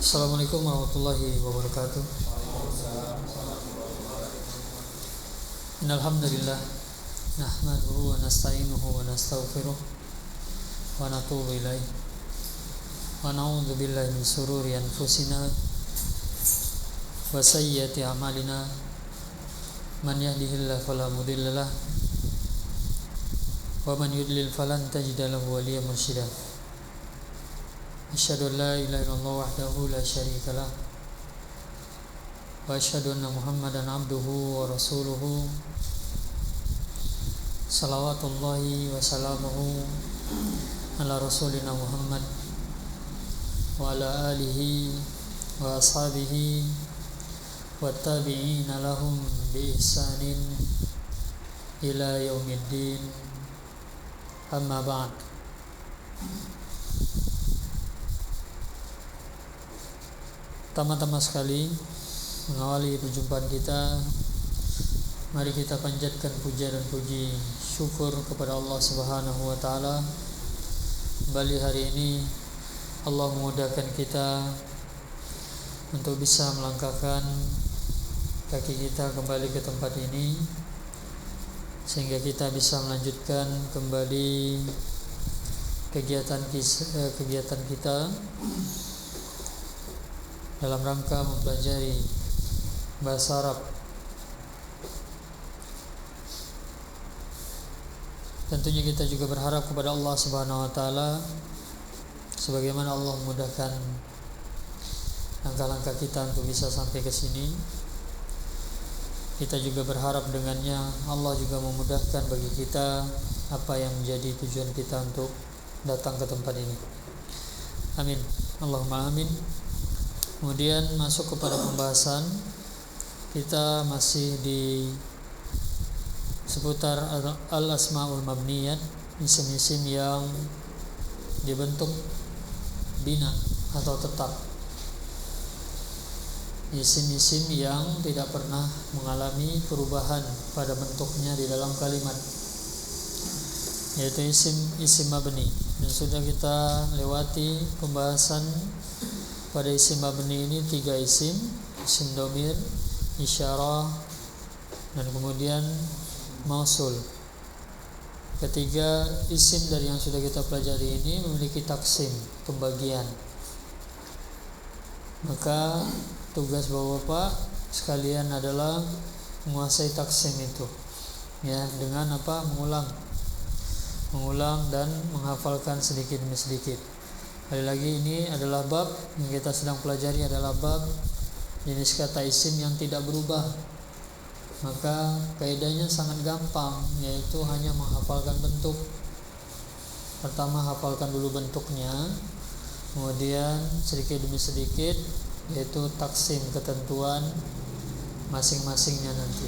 Assalamualaikum warahmatullahi wabarakatuh. Innal hamdalillah nahmaduhu wa nasta'inuhu wa nastaghfiruh wa natubu ilaih wa na'udzu billahi min shururi anfusina wa sayyiati a'malina. Man yahdihillahu fala mudilla lahu wa man yudlil falan tajida lahu waliyyan mursyida. Asyhadu an la ilaha illallah wahdahu la syarika lah wa asyhadu anna Muhammadan abduhu wa rasuluhu. Salawatullahi wa salamuhu ala rasulina Muhammad wa ala alihi wa ashabihi wa tabi'ina lahum bi ihsanin ila yaumiddin. Amma ba'd. Pertama-tama sekali, mengawali perjumpaan kita, mari kita panjatkan puja dan puji syukur kepada Allah Subhanahu wa taala. Kembali hari ini Allah memudahkan kita untuk bisa melangkahkan kaki kita kembali ke tempat ini, sehingga kita bisa melanjutkan kembali kegiatan kita dalam rangka mempelajari bahasa Arab. Tentunya kita juga berharap kepada Allah Subhanahu wa taala, sebagaimana Allah memudahkan langkah-langkah kita untuk bisa sampai ke sini, kita juga berharap dengannya Allah juga memudahkan bagi kita apa yang menjadi tujuan kita untuk datang ke tempat ini. Amin. Allahumma amin. Kemudian masuk kepada pembahasan kita, masih di seputar al-asmaul mabniyat, isim-isim yang dibentuk bina atau tetap, isim-isim yang tidak pernah mengalami perubahan pada bentuknya di dalam kalimat, yaitu isim mabni. Dan sudah kita lewati pembahasan pada isim mabni ini 3 isim dhamir, isyarah, dan kemudian mausul. Ketiga isim dari yang sudah kita pelajari ini memiliki taksim, pembagian. Maka tugas Bapak sekalian adalah menguasai taksim itu, ya, dengan apa? Mengulang dan menghafalkan sedikit demi sedikit. Kali lagi, ini adalah bab yang kita sedang pelajari, adalah bab jenis kata isim yang tidak berubah. Maka kaidahnya sangat gampang, yaitu hanya menghafalkan bentuk. Pertama, hafalkan dulu bentuknya, kemudian sedikit demi sedikit, yaitu taksim, ketentuan masing-masingnya nanti.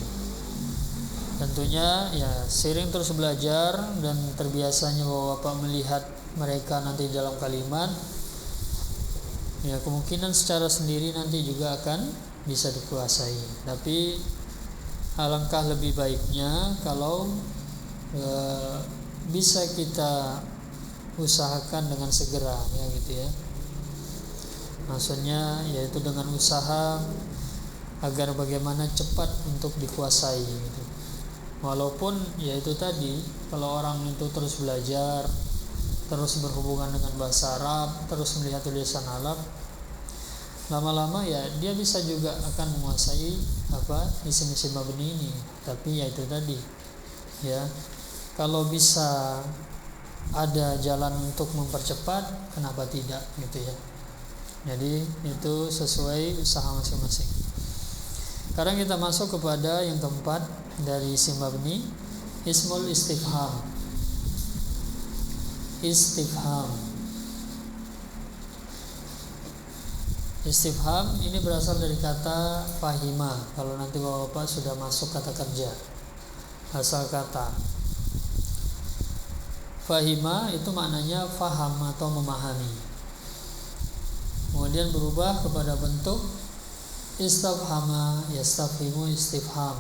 Tentunya ya sering terus belajar dan terbiasanya Bapak melihat mereka nanti dalam kalimat, ya kemungkinan secara sendiri nanti juga akan bisa dikuasai. Tapi alangkah lebih baiknya kalau bisa kita usahakan dengan segera, ya gitu ya. Maksudnya yaitu dengan usaha agar bagaimana cepat untuk dikuasai gitu. Walaupun yaitu tadi, kalau orang itu terus belajar, terus berhubungan dengan bahasa Arab, terus melihat tulisan Arab, lama-lama ya dia bisa juga akan menguasai isim-isim mabni ini. Tapi ya itu tadi, ya kalau bisa ada jalan untuk mempercepat, kenapa tidak gitu ya. Jadi itu sesuai usaha masing-masing. Sekarang kita masuk kepada yang keempat dari isim mabni, ismul istifham. Istifham ini berasal dari kata fahima. Kalau nanti Bapak sudah masuk kata kerja, asal kata fahima itu maknanya faham atau memahami. Kemudian berubah kepada bentuk istafhama, yastafhimu, istifham.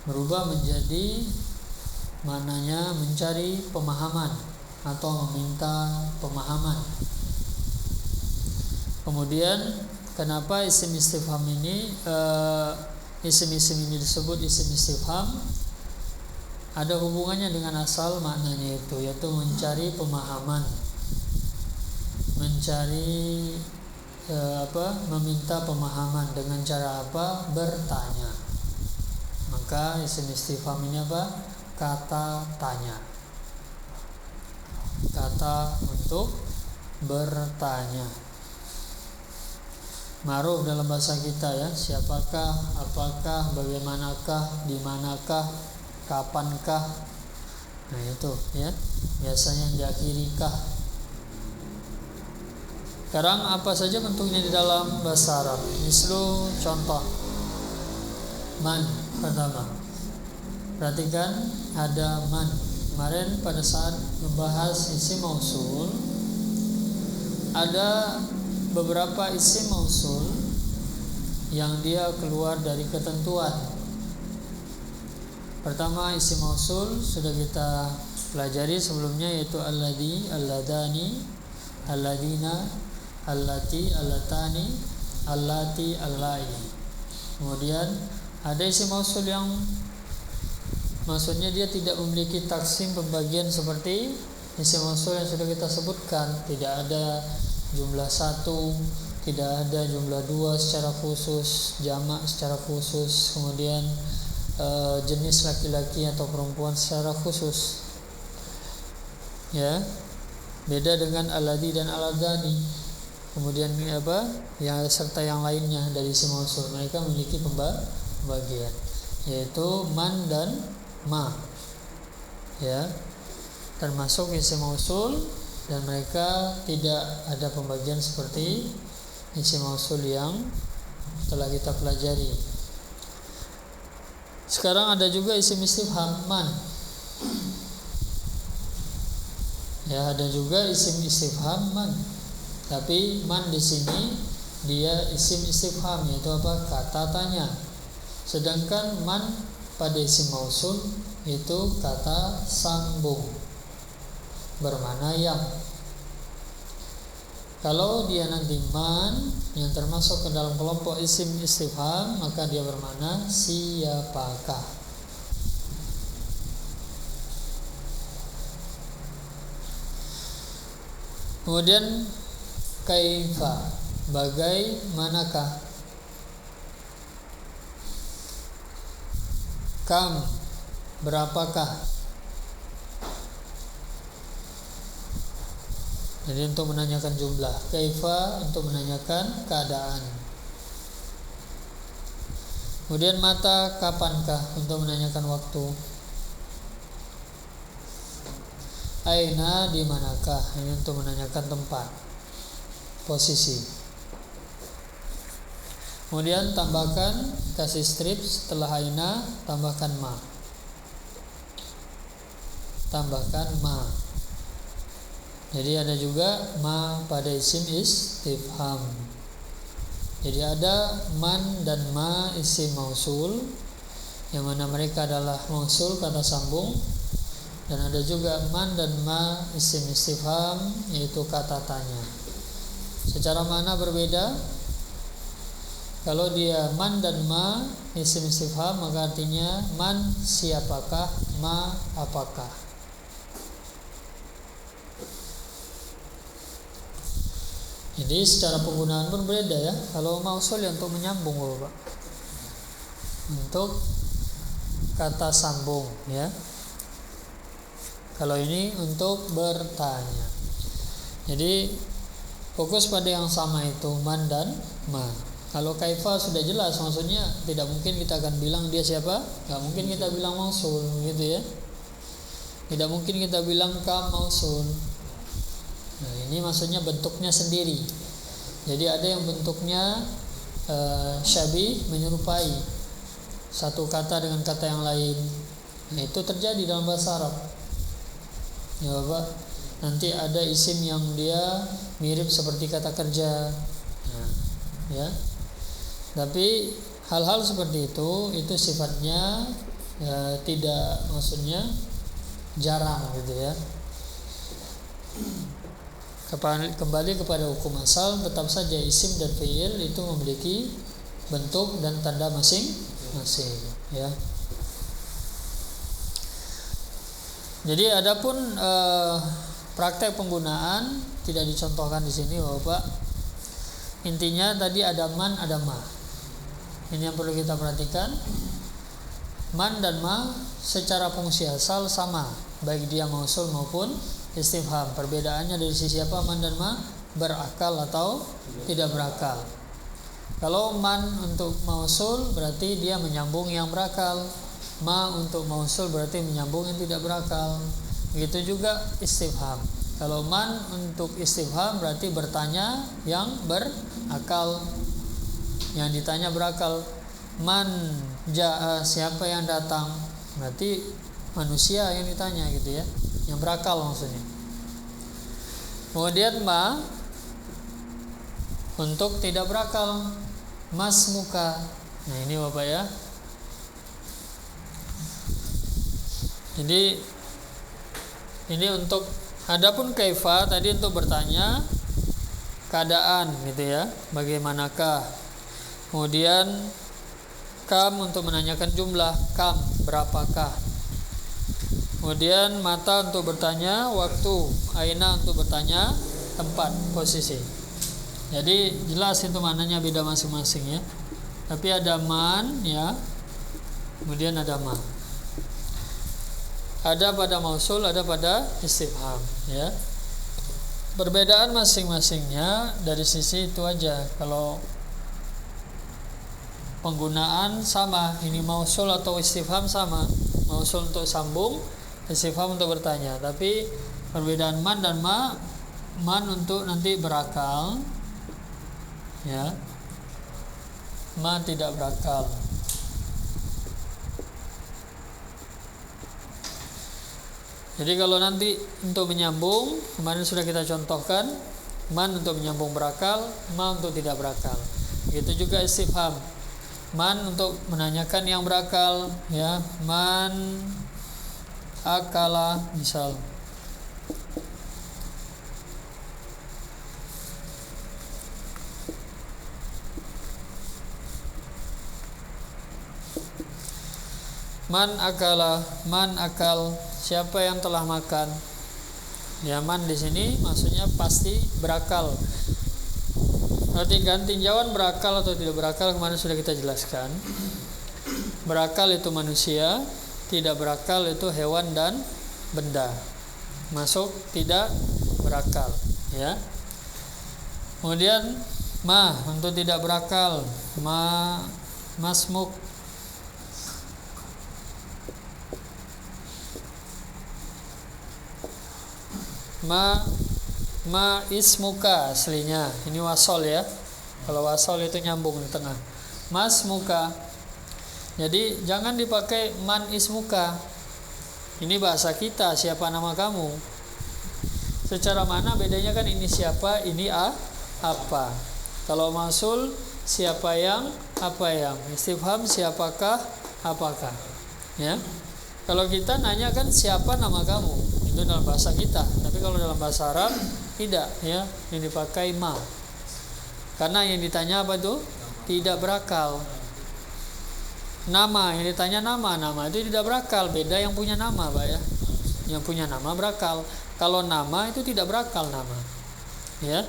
Berubah menjadi maknanya mencari pemahaman atau meminta pemahaman. Kemudian kenapa isim istifham ini isim-isim ini disebut isim istifham? Ada hubungannya dengan asal maknanya itu, yaitu mencari pemahaman, mencari meminta pemahaman. Dengan cara apa? Bertanya. Maka isim istifham ini apa? Kata tanya, kata untuk bertanya. Ma'ruf dalam bahasa kita ya, siapakah, apakah, bagaimanakah, dimanakah, kapankah. Nah itu ya, biasanya diakhiri kah. Sekarang apa saja bentuknya di dalam bahasa Arab? Mislu, contoh man pertama. Perhatikan ada man. Kemarin pada saat membahas isim mausul, ada beberapa isim mausul yang dia keluar dari ketentuan. Pertama, isim mausul sudah kita pelajari sebelumnya, yaitu alladhi, alladani, alladina, allati, allatani, allati, allai. Kemudian ada isim mausul yang maksudnya dia tidak memiliki taksim pembagian seperti isim mausul yang sudah kita sebutkan. Tidak ada jumlah satu, tidak ada jumlah dua secara khusus, jamak secara khusus, kemudian jenis laki-laki atau perempuan secara khusus. Ya, beda dengan alladhi dan alladani. Kemudian yang serta yang lainnya dari isim mausul, mereka memiliki pembagian, yaitu man dan ma. Ya, termasuk isim mausul, dan mereka tidak ada pembagian seperti isim mausul yang telah kita pelajari. Sekarang ada juga isim istifham man. Ya, ada juga isim istifham man. Tapi man di sini dia isim istifham, yaitu apa? Kata tanya. Sedangkan man pada isim mausul itu kata sambung, bermakna yang. Kalau dia nanti man yang termasuk ke dalam kelompok isim istifham, maka dia bermakna siapakah. Kemudian kaifa, bagaimanakah. Kam, berapakah. Jadi untuk menanyakan jumlah. Kaifa untuk menanyakan keadaan. Kemudian mata, kapankah, untuk menanyakan waktu. Aina, di manakah, ini untuk menanyakan tempat, posisi. Kemudian tambahkan, kasih strip setelah aina, tambahkan ma. Tambahkan ma. Jadi ada juga ma pada isim istifham. Jadi ada man dan ma isim mausul, yang mana mereka adalah mausul kata sambung. Dan ada juga man dan ma isim istifham, yaitu kata tanya. Secara makna berbeda. Kalau dia man dan ma isim istifham, maka artinya man siapakah, ma apakah. Jadi secara penggunaan pun berbeda ya. Kalau mausul ya untuk menyambung Bapak, untuk kata sambung ya. Kalau ini untuk bertanya. Jadi fokus pada yang sama, itu man dan ma. Kalau kaifa sudah jelas, maksudnya tidak mungkin kita akan bilang dia siapa. Tidak mungkin kita bilang mausul gitu ya. Tidak mungkin kita bilang kam mausul. Nah, ini maksudnya bentuknya sendiri. Jadi ada yang bentuknya syabih, menyerupai satu kata dengan kata yang lain. Nah, itu terjadi dalam bahasa Arab. Ya Bapak, nanti ada isim yang dia mirip seperti kata kerja. Nah, ya. Tapi hal-hal seperti itu sifatnya tidak, maksudnya jarang gitu ya. Kembali kepada hukum asal, tetap saja isim dan fi'il itu memiliki bentuk dan tanda masing-masing, ya. Jadi adapun praktek penggunaan tidak dicontohkan di sini, Bapak. Intinya tadi ada man, ada ma. Ini yang perlu kita perhatikan. Man dan ma secara fungsi asal sama, baik dia mausul maupun istifham. Perbedaannya dari sisi apa? Man dan ma berakal atau tidak berakal. Kalau man untuk mausul berarti dia menyambung yang berakal. Ma untuk mausul berarti menyambung yang tidak berakal. Begitu juga istifham. Kalau man untuk istifham berarti bertanya yang berakal. Yang ditanya berakal. Man ja'a, siapa yang datang? Berarti manusia yang ditanya gitu ya. Yang berakal maksudnya. Kemudian ma untuk tidak berakal, mas muka. Nah ini Bapak ya. Jadi ini untuk, adapun kaifa tadi untuk bertanya keadaan gitu ya, bagaimanakah. Kemudian kam untuk menanyakan jumlah, kam berapakah. Kemudian mata untuk bertanya waktu, aina untuk bertanya tempat, posisi. Jadi jelas itu maknanya beda masing-masing ya. Tapi ada man ya, kemudian ada ma. Ada pada mausul, ada pada istifham ya. Perbedaan masing-masingnya dari sisi itu aja. Kalau penggunaan sama, ini mausul atau istifham sama. Mausul untuk sambung, istifham untuk bertanya. Tapi perbedaan man dan ma, man untuk nanti berakal ya, ma tidak berakal. Jadi kalau nanti untuk menyambung, kemarin sudah kita contohkan, man untuk menyambung berakal, ma untuk tidak berakal. Begitu juga istifham, man untuk menanyakan yang berakal ya, man akala misal. Man akala, man akal, siapa yang telah makan. Ya, man di sini maksudnya pasti berakal. Berarti ganti jawaban berakal atau tidak berakal kemarin sudah kita jelaskan. Berakal itu manusia, tidak berakal itu hewan dan benda. Masuk tidak berakal, ya. Kemudian ma untuk tidak berakal, ma masmuk. Ma ismuka aslinya. Ini wasol ya. Kalau wasol itu nyambung di tengah. Mas muka. Jadi jangan dipakai man ismuka. Ini bahasa kita, siapa nama kamu. Secara mana bedanya kan, ini siapa, ini apa. Kalau mausul siapa yang, apa yang. Istifham siapakah, apakah. Ya. Kalau kita nanya kan siapa nama kamu, itu dalam bahasa kita. Tapi kalau dalam bahasa Arab tidak ya, yang dipakai ma. Karena yang ditanya apa itu? Tidak berakal. Nama, yang ditanya nama itu tidak berakal. Beda yang punya nama, Pak ya. Yang punya nama berakal. Kalau nama itu tidak berakal nama. Ya.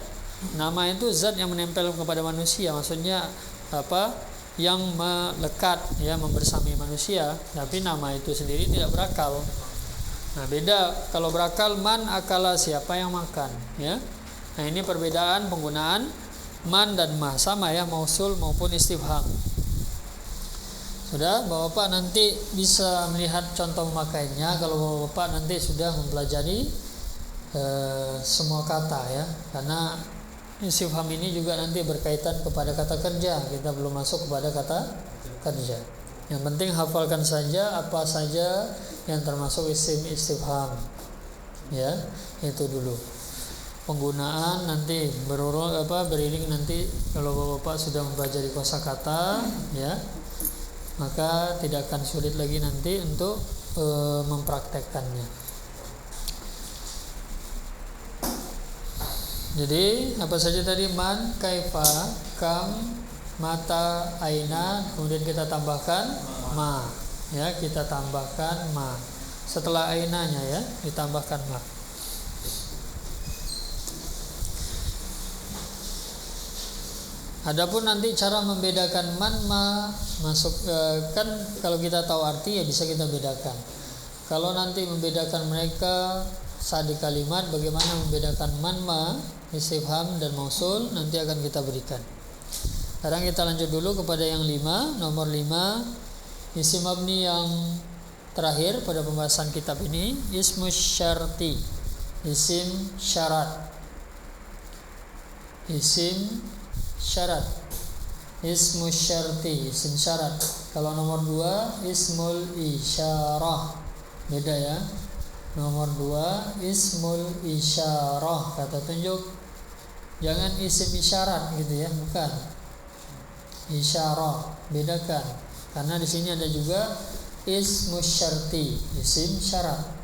Nama itu zat yang menempel kepada manusia, maksudnya apa? Yang melekat ya, membersami manusia. Tapi nama itu sendiri tidak berakal. Nah, beda kalau berakal, man akala, siapa yang makan ya. Nah, ini perbedaan penggunaan man dan ma, sama ya, mausul maupun istifham. Sudah, Bapak nanti bisa melihat contoh memakainya kalau Bapak nanti sudah mempelajari semua kata ya. Karena istifham ini juga nanti berkaitan kepada kata kerja. Kita belum masuk kepada kata kerja. Yang penting hafalkan saja apa saja yang termasuk isim istifham. Ya, itu dulu. Penggunaan nanti beriring nanti kalau Bapak sudah mempelajari kosakata ya, maka tidak akan sulit lagi nanti untuk mempraktekkannya. Jadi apa saja tadi? Man, kaifa, kam, mata, aina, kemudian kita tambahkan ma. Ya, kita tambahkan ma. Setelah ainanya ya, ditambahkan ma. Adapun nanti cara membedakan man ma masuk kan kalau kita tahu arti ya bisa kita bedakan. Kalau nanti membedakan mereka saat di kalimat, bagaimana membedakan man ma, istifham dan mausul, nanti akan kita berikan. Sekarang kita lanjut dulu kepada yang 5, nomor 5, isim mabni yang terakhir pada pembahasan kitab ini, ismus syarti, isim syarat. Isim syarat, ismus syarti, isim syarat. Kalau nomor 2, ismul isyarah, beda ya. Nomor 2, ismul isyarah, kata tunjuk. Jangan isim isyarat gitu ya, bukan. Isyarah, bedakan. Karena di sini ada juga ismus syarti, isim syarat.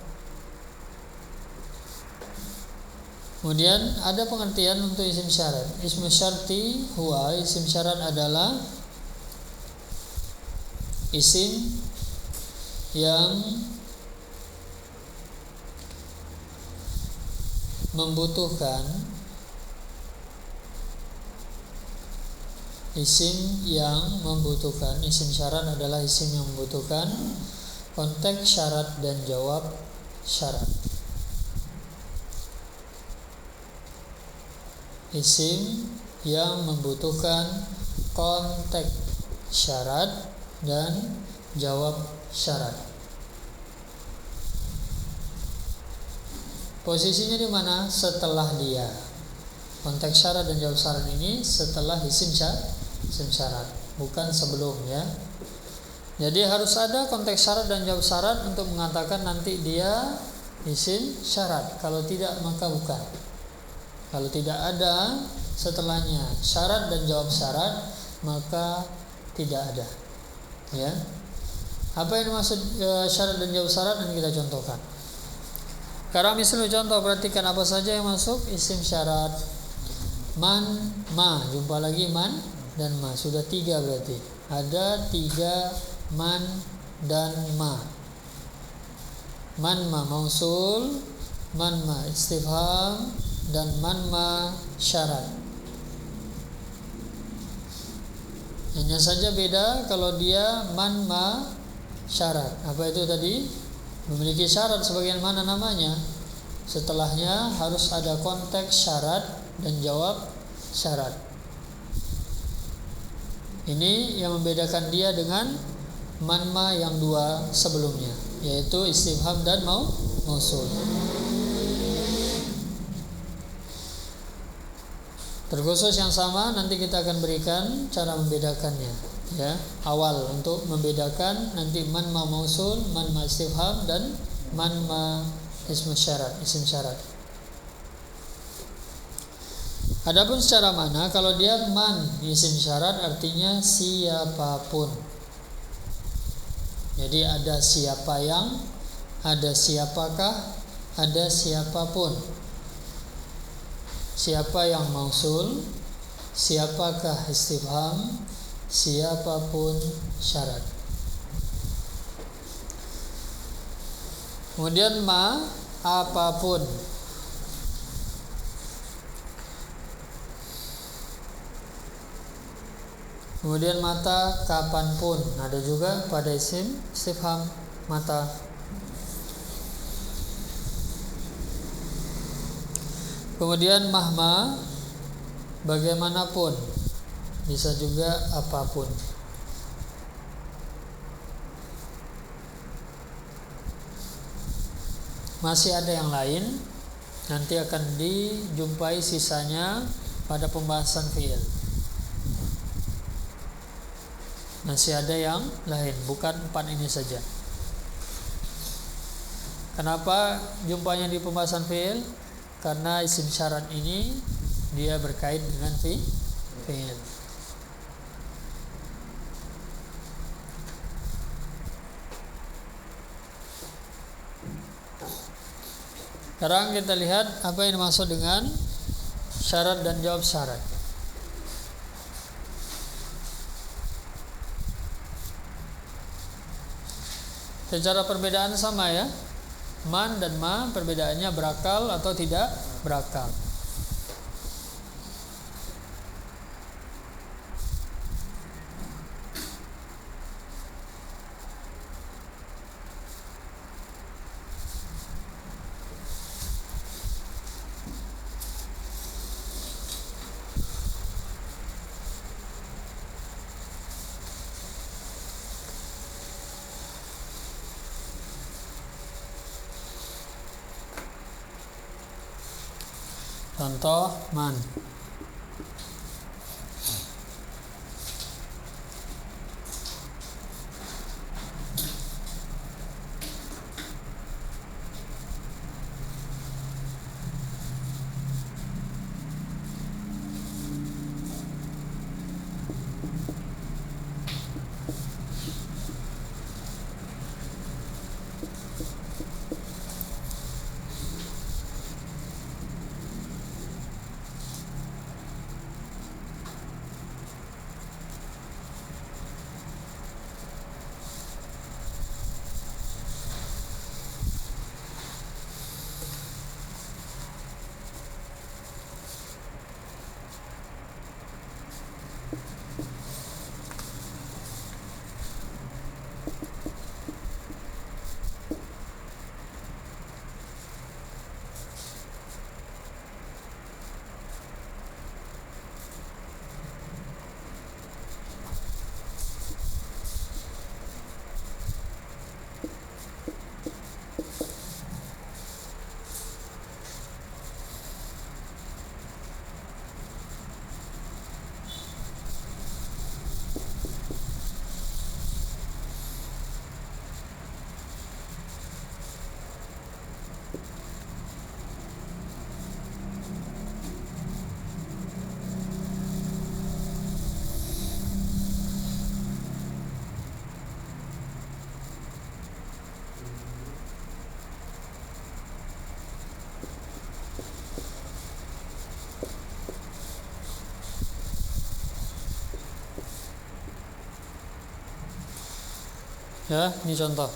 Kemudian ada pengertian untuk isim syarat. Ismus syarti huwa, isim syarat adalah isim yang membutuhkan, isim syarat adalah isim yang membutuhkan konteks syarat dan jawab syarat. Isim yang membutuhkan konteks syarat dan jawab syarat. Posisinya di mana? Setelah dia. Konteks syarat dan jawab syarat ini setelah isim syarat, bukan sebelum ya. Jadi harus ada konteks syarat dan jawab syarat untuk mengatakan nanti dia isim syarat. Kalau tidak maka bukan. Kalau tidak ada setelahnya syarat dan jawab syarat maka tidak ada. Ya. Apa yang dimaksud syarat dan jawab syarat? Nanti kita contohkan. Sekarang misalnya contoh, perhatikan apa saja yang masuk isim syarat. Man, ma, jumpa lagi man dan ma. Sudah 3 berarti. Ada 3 man dan ma. Man ma mausul, man ma istifham, dan man ma syarat. Hanya saja beda kalau dia man ma syarat. Apa itu tadi? Memiliki syarat sebagaimana namanya. Setelahnya harus ada konteks syarat dan jawab syarat. Ini yang membedakan dia dengan man ma yang 2 sebelumnya, yaitu istifham dan mausul. Terkhusus yang sama nanti kita akan berikan cara membedakannya. Ya, awal untuk membedakan nanti man ma mausul, man ma istifham dan man ma isim syarat. Adapun secara mana, kalau dia man isim syarat artinya siapapun. Jadi ada siapa yang, ada siapakah, ada siapapun. Siapa yang mausul, siapakah istifham, siapapun syarat. Kemudian ma, apapun. Kemudian mata, kapanpun. Ada juga pada isim istifham mata. Kemudian mahma, bagaimanapun. Bisa juga apapun. Masih ada yang lain, nanti akan dijumpai sisanya pada pembahasan fi'il. Masih ada yang lain, bukan 4 ini saja. Kenapa jumpanya di pembahasan fi'il? Karena isim syarat ini dia berkait dengan fi'il. Sekarang kita lihat apa yang dimaksud dengan syarat dan jawab syarat. Secara perbedaan sama ya. Man dan ma perbedaannya berakal atau tidak berakal. Contoh man. Ya, ini contoh.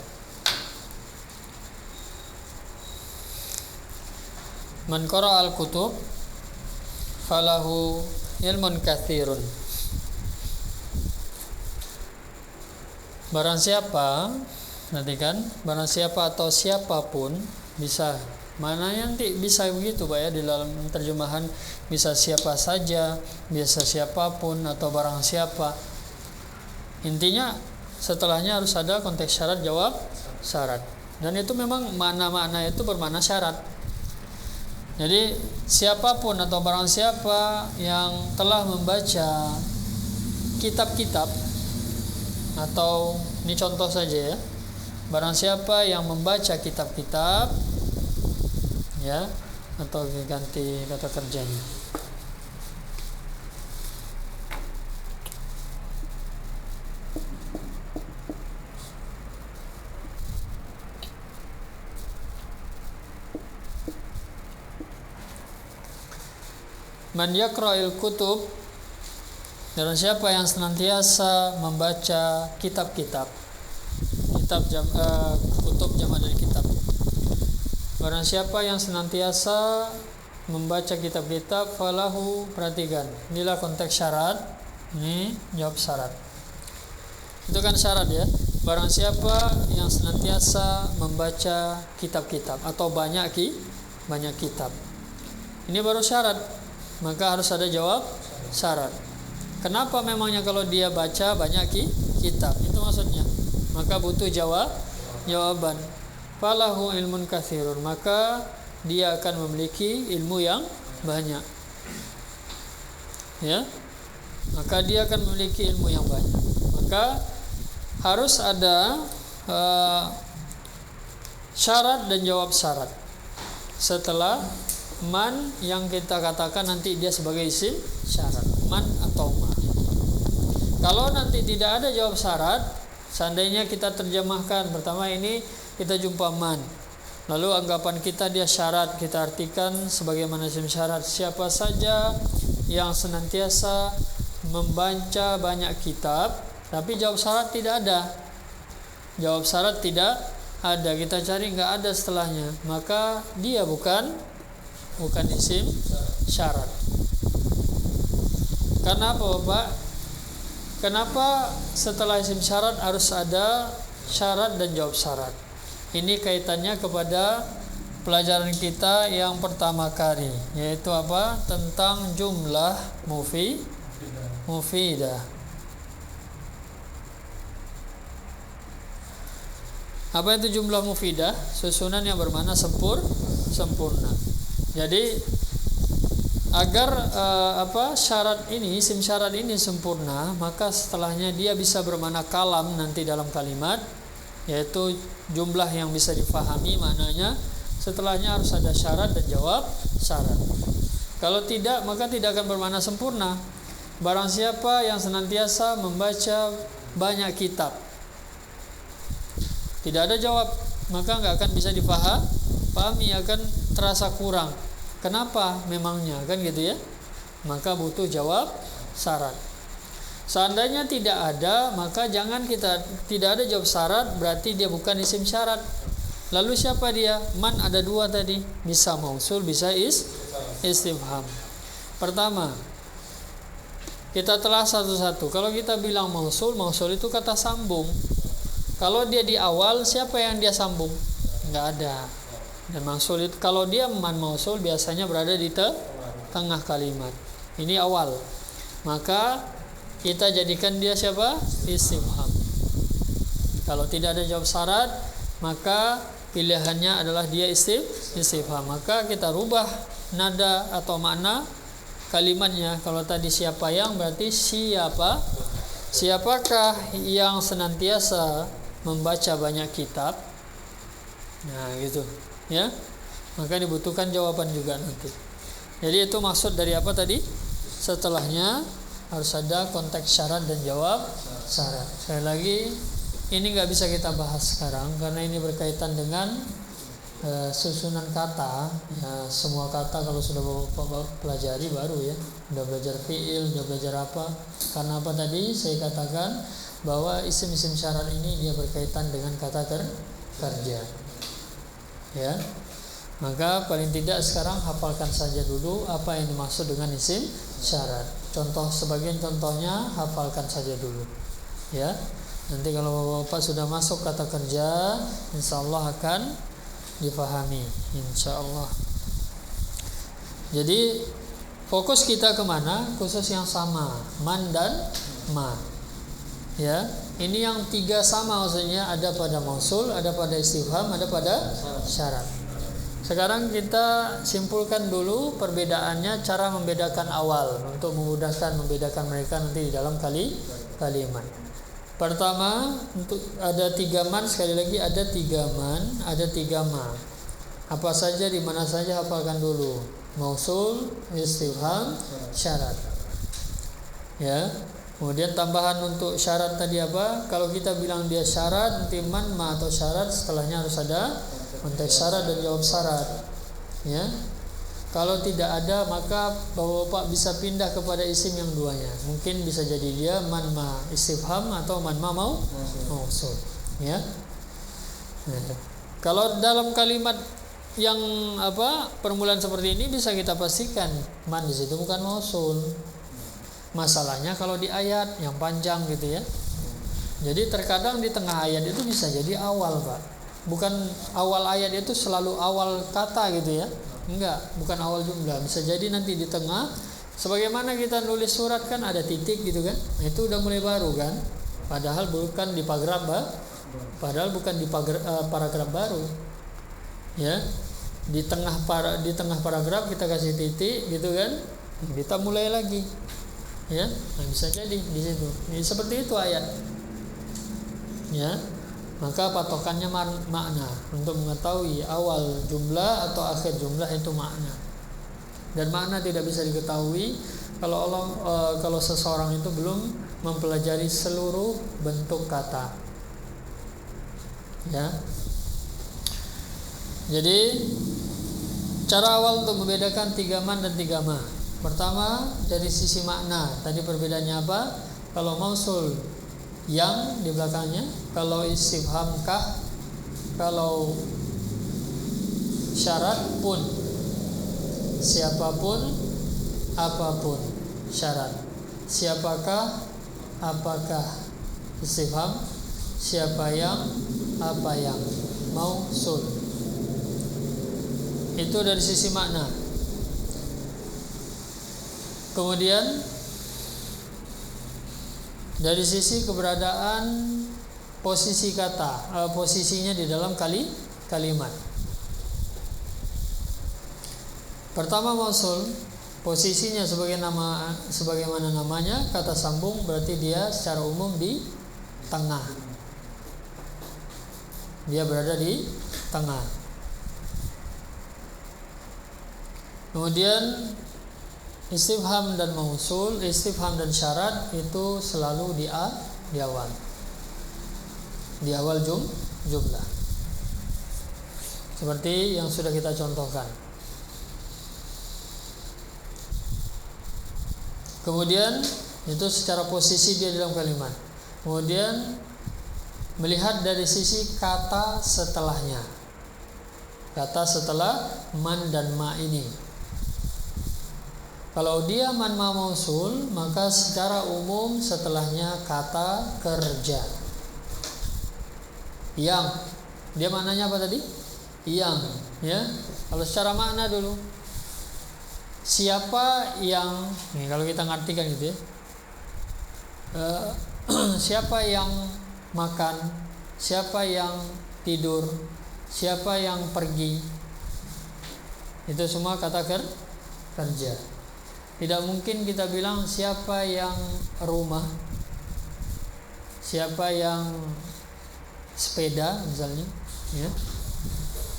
Man qara al-kutub falahu ilmun katsirun. Barang siapa, nanti kan, barang siapa atau siapapun bisa. Mana nanti bisa begitu Pak ya, di dalam terjemahan bisa siapa saja, bisa siapapun atau barang siapa. Intinya setelahnya harus ada konteks syarat jawab syarat. Dan itu memang makna-makna itu bermakna syarat. Jadi siapapun atau barang siapa yang telah membaca kitab-kitab, atau ini contoh saja ya, barang siapa yang membaca kitab-kitab ya, atau ganti kata kerjanya. Man yaqra'il kutub, dan siapa yang senantiasa membaca kitab-kitab. Kutub jamak dari kitab. Barang siapa yang senantiasa membaca kitab-kitab, falahu, perhatikan, inilah konteks syarat, ini jawab syarat. Itu kan syarat ya. Barang siapa yang senantiasa membaca kitab-kitab atau banyak kitab. Ini baru syarat. Maka harus ada jawab syarat. Kenapa memangnya kalau dia baca banyak kitab? Itu maksudnya. Maka butuh jawaban. Falahu ilmun katsirun, maka dia akan memiliki ilmu yang banyak. Ya. Maka dia akan memiliki ilmu yang banyak. Maka harus ada syarat dan jawab syarat. Setelah man yang kita katakan nanti dia sebagai isim syarat, man atau ma. Kalau nanti tidak ada jawab syarat, seandainya kita terjemahkan pertama ini kita jumpa man, Lalu anggapan kita dia syarat, kita artikan sebagaimana isim syarat. Siapa saja yang senantiasa membaca banyak kitab, tapi jawab syarat tidak ada. Jawab syarat tidak ada, kita cari nggak ada setelahnya, maka dia bukan isim syarat. Karena apa, Bapak? Kenapa setelah isim syarat harus ada syarat dan jawab syarat? Ini kaitannya kepada pelajaran kita yang pertama kali, yaitu apa? Tentang jumlah mufidah. Apa itu jumlah mufidah? Susunan yang bermakna sempurna. Jadi agar syarat ini, isim syarat ini sempurna, maka setelahnya dia bisa bermakna kalam nanti dalam kalimat, yaitu jumlah yang bisa difahami maknanya. Setelahnya harus ada syarat dan jawab syarat. Kalau tidak, maka tidak akan bermakna sempurna. Barang siapa yang senantiasa membaca banyak kitab, tidak ada jawab, maka nggak akan bisa dipahami, akan terasa kurang. Kenapa memangnya, kan gitu ya? Maka butuh jawab syarat. Seandainya tidak ada, maka tidak ada jawab syarat, berarti dia bukan isim syarat. Lalu siapa dia? Man ada dua tadi, bisa mausul, bisa istifham. Pertama, kita telah satu-satu. Kalau kita bilang mausul itu kata sambung. Kalau dia di awal, siapa yang dia sambung? Nggak ada. Dan mausul itu, kalau dia man mausul biasanya berada di tengah kalimat. Ini awal. Maka kita jadikan dia siapa? Istifham. Kalau tidak ada jawab syarat, maka pilihannya adalah dia istifham. Maka kita rubah nada atau makna kalimatnya. Kalau tadi siapa yang, berarti siapa? Siapakah yang senantiasa membaca banyak kitab? Nah, gitu, ya. Maka dibutuhkan jawaban juga nanti. Jadi itu maksud dari apa tadi? Setelahnya harus ada konteks syarat dan jawab syarat. Sekali lagi, ini nggak bisa kita bahas sekarang karena ini berkaitan dengan susunan kata. Ya, semua kata kalau sudah Bapak pelajari baru ya, udah belajar fiil, udah belajar apa. Karena apa tadi saya katakan bahwa isim-isim syarat ini dia berkaitan dengan kata kerja. Ya. Maka paling tidak sekarang hafalkan saja dulu apa yang dimaksud dengan isim syarat. Sebagian contohnya hafalkan saja dulu. Ya. Nanti kalau Bapak sudah masuk kata kerja, insyaallah akan dipahami, insyaallah. Jadi fokus kita kemana? Khusus yang sama, man dan ma. Ya, ini yang tiga sama maksudnya, ada pada mausul, ada pada istifham, ada pada syarat. Sekarang kita simpulkan dulu perbedaannya, cara membedakan awal untuk memudahkan membedakan mereka nanti di dalam kalimat. Pertama, untuk ada tiga man, sekali lagi ada tiga man, ada tiga ma. Apa saja, di mana saja, hafalkan dulu. Mausul, istifham, syarat. Ya. Kemudian tambahan untuk syarat tadi apa? Kalau kita bilang dia syarat, nanti man, ma atau syarat, setelahnya harus ada konteks syarat dan jawab syarat. Ya. Kalau tidak ada, maka Bapak bisa pindah kepada isim yang duanya. Mungkin bisa jadi dia man ma istifham atau man ma mausul. Ya. Nah, kalau dalam kalimat yang permulaan seperti ini bisa kita pastikan man di situ bukan mausul. Masalahnya kalau di ayat yang panjang gitu ya. Jadi terkadang di tengah ayat itu bisa jadi awal, Pak. Bukan awal ayat itu selalu awal kata gitu ya. Enggak, bukan awal jumlah. Bisa jadi nanti di tengah, sebagaimana kita nulis surat kan ada titik gitu kan. Nah, itu udah mulai baru kan. Padahal bukan di paragraf baru. Ya. Di tengah paragraf kita kasih titik gitu kan. Kita mulai lagi. Ya. Nah, bisa jadi di situ. Ini seperti itu ayat. Ya. Maka patokannya makna. Untuk mengetahui awal jumlah atau akhir jumlah itu makna. Dan makna tidak bisa diketahui kalau seseorang itu belum mempelajari seluruh bentuk kata. Ya. Jadi cara awal untuk membedakan 3 man dan 3 ma. Pertama dari sisi makna. Tadi perbedaannya apa? Kalau mausul yang di belakangnya, kalau istifham kah, kalau syarat pun, siapapun, apapun syarat. Siapakah, apakah istifham, siapa yang, apa yang, mausul. Itu dari sisi makna. Kemudian dari sisi keberadaan posisi kata, posisinya di dalam kalimat. Pertama mausul, posisinya sebagaimana namanya, kata sambung, berarti dia secara umum di tengah. Dia berada di tengah. Kemudian istifham dan mausul, istifham dan syarat itu selalu di awal. Di awal jumlah. Seperti yang sudah kita contohkan. Kemudian itu secara posisi dia dalam kalimat. Kemudian melihat dari sisi kata setelahnya. Kata setelah man dan ma ini. Kalau dia man ma mausul, maka secara umum setelahnya kata kerja. Yang, dia maknanya apa tadi? Yang, ya. Kalau secara makna dulu, siapa yang, nih kalau kita ngartikan gitu ya, siapa yang makan, siapa yang tidur, siapa yang pergi, itu semua kata kerja. Tidak mungkin kita bilang siapa yang rumah, siapa yang sepeda misalnya, ya,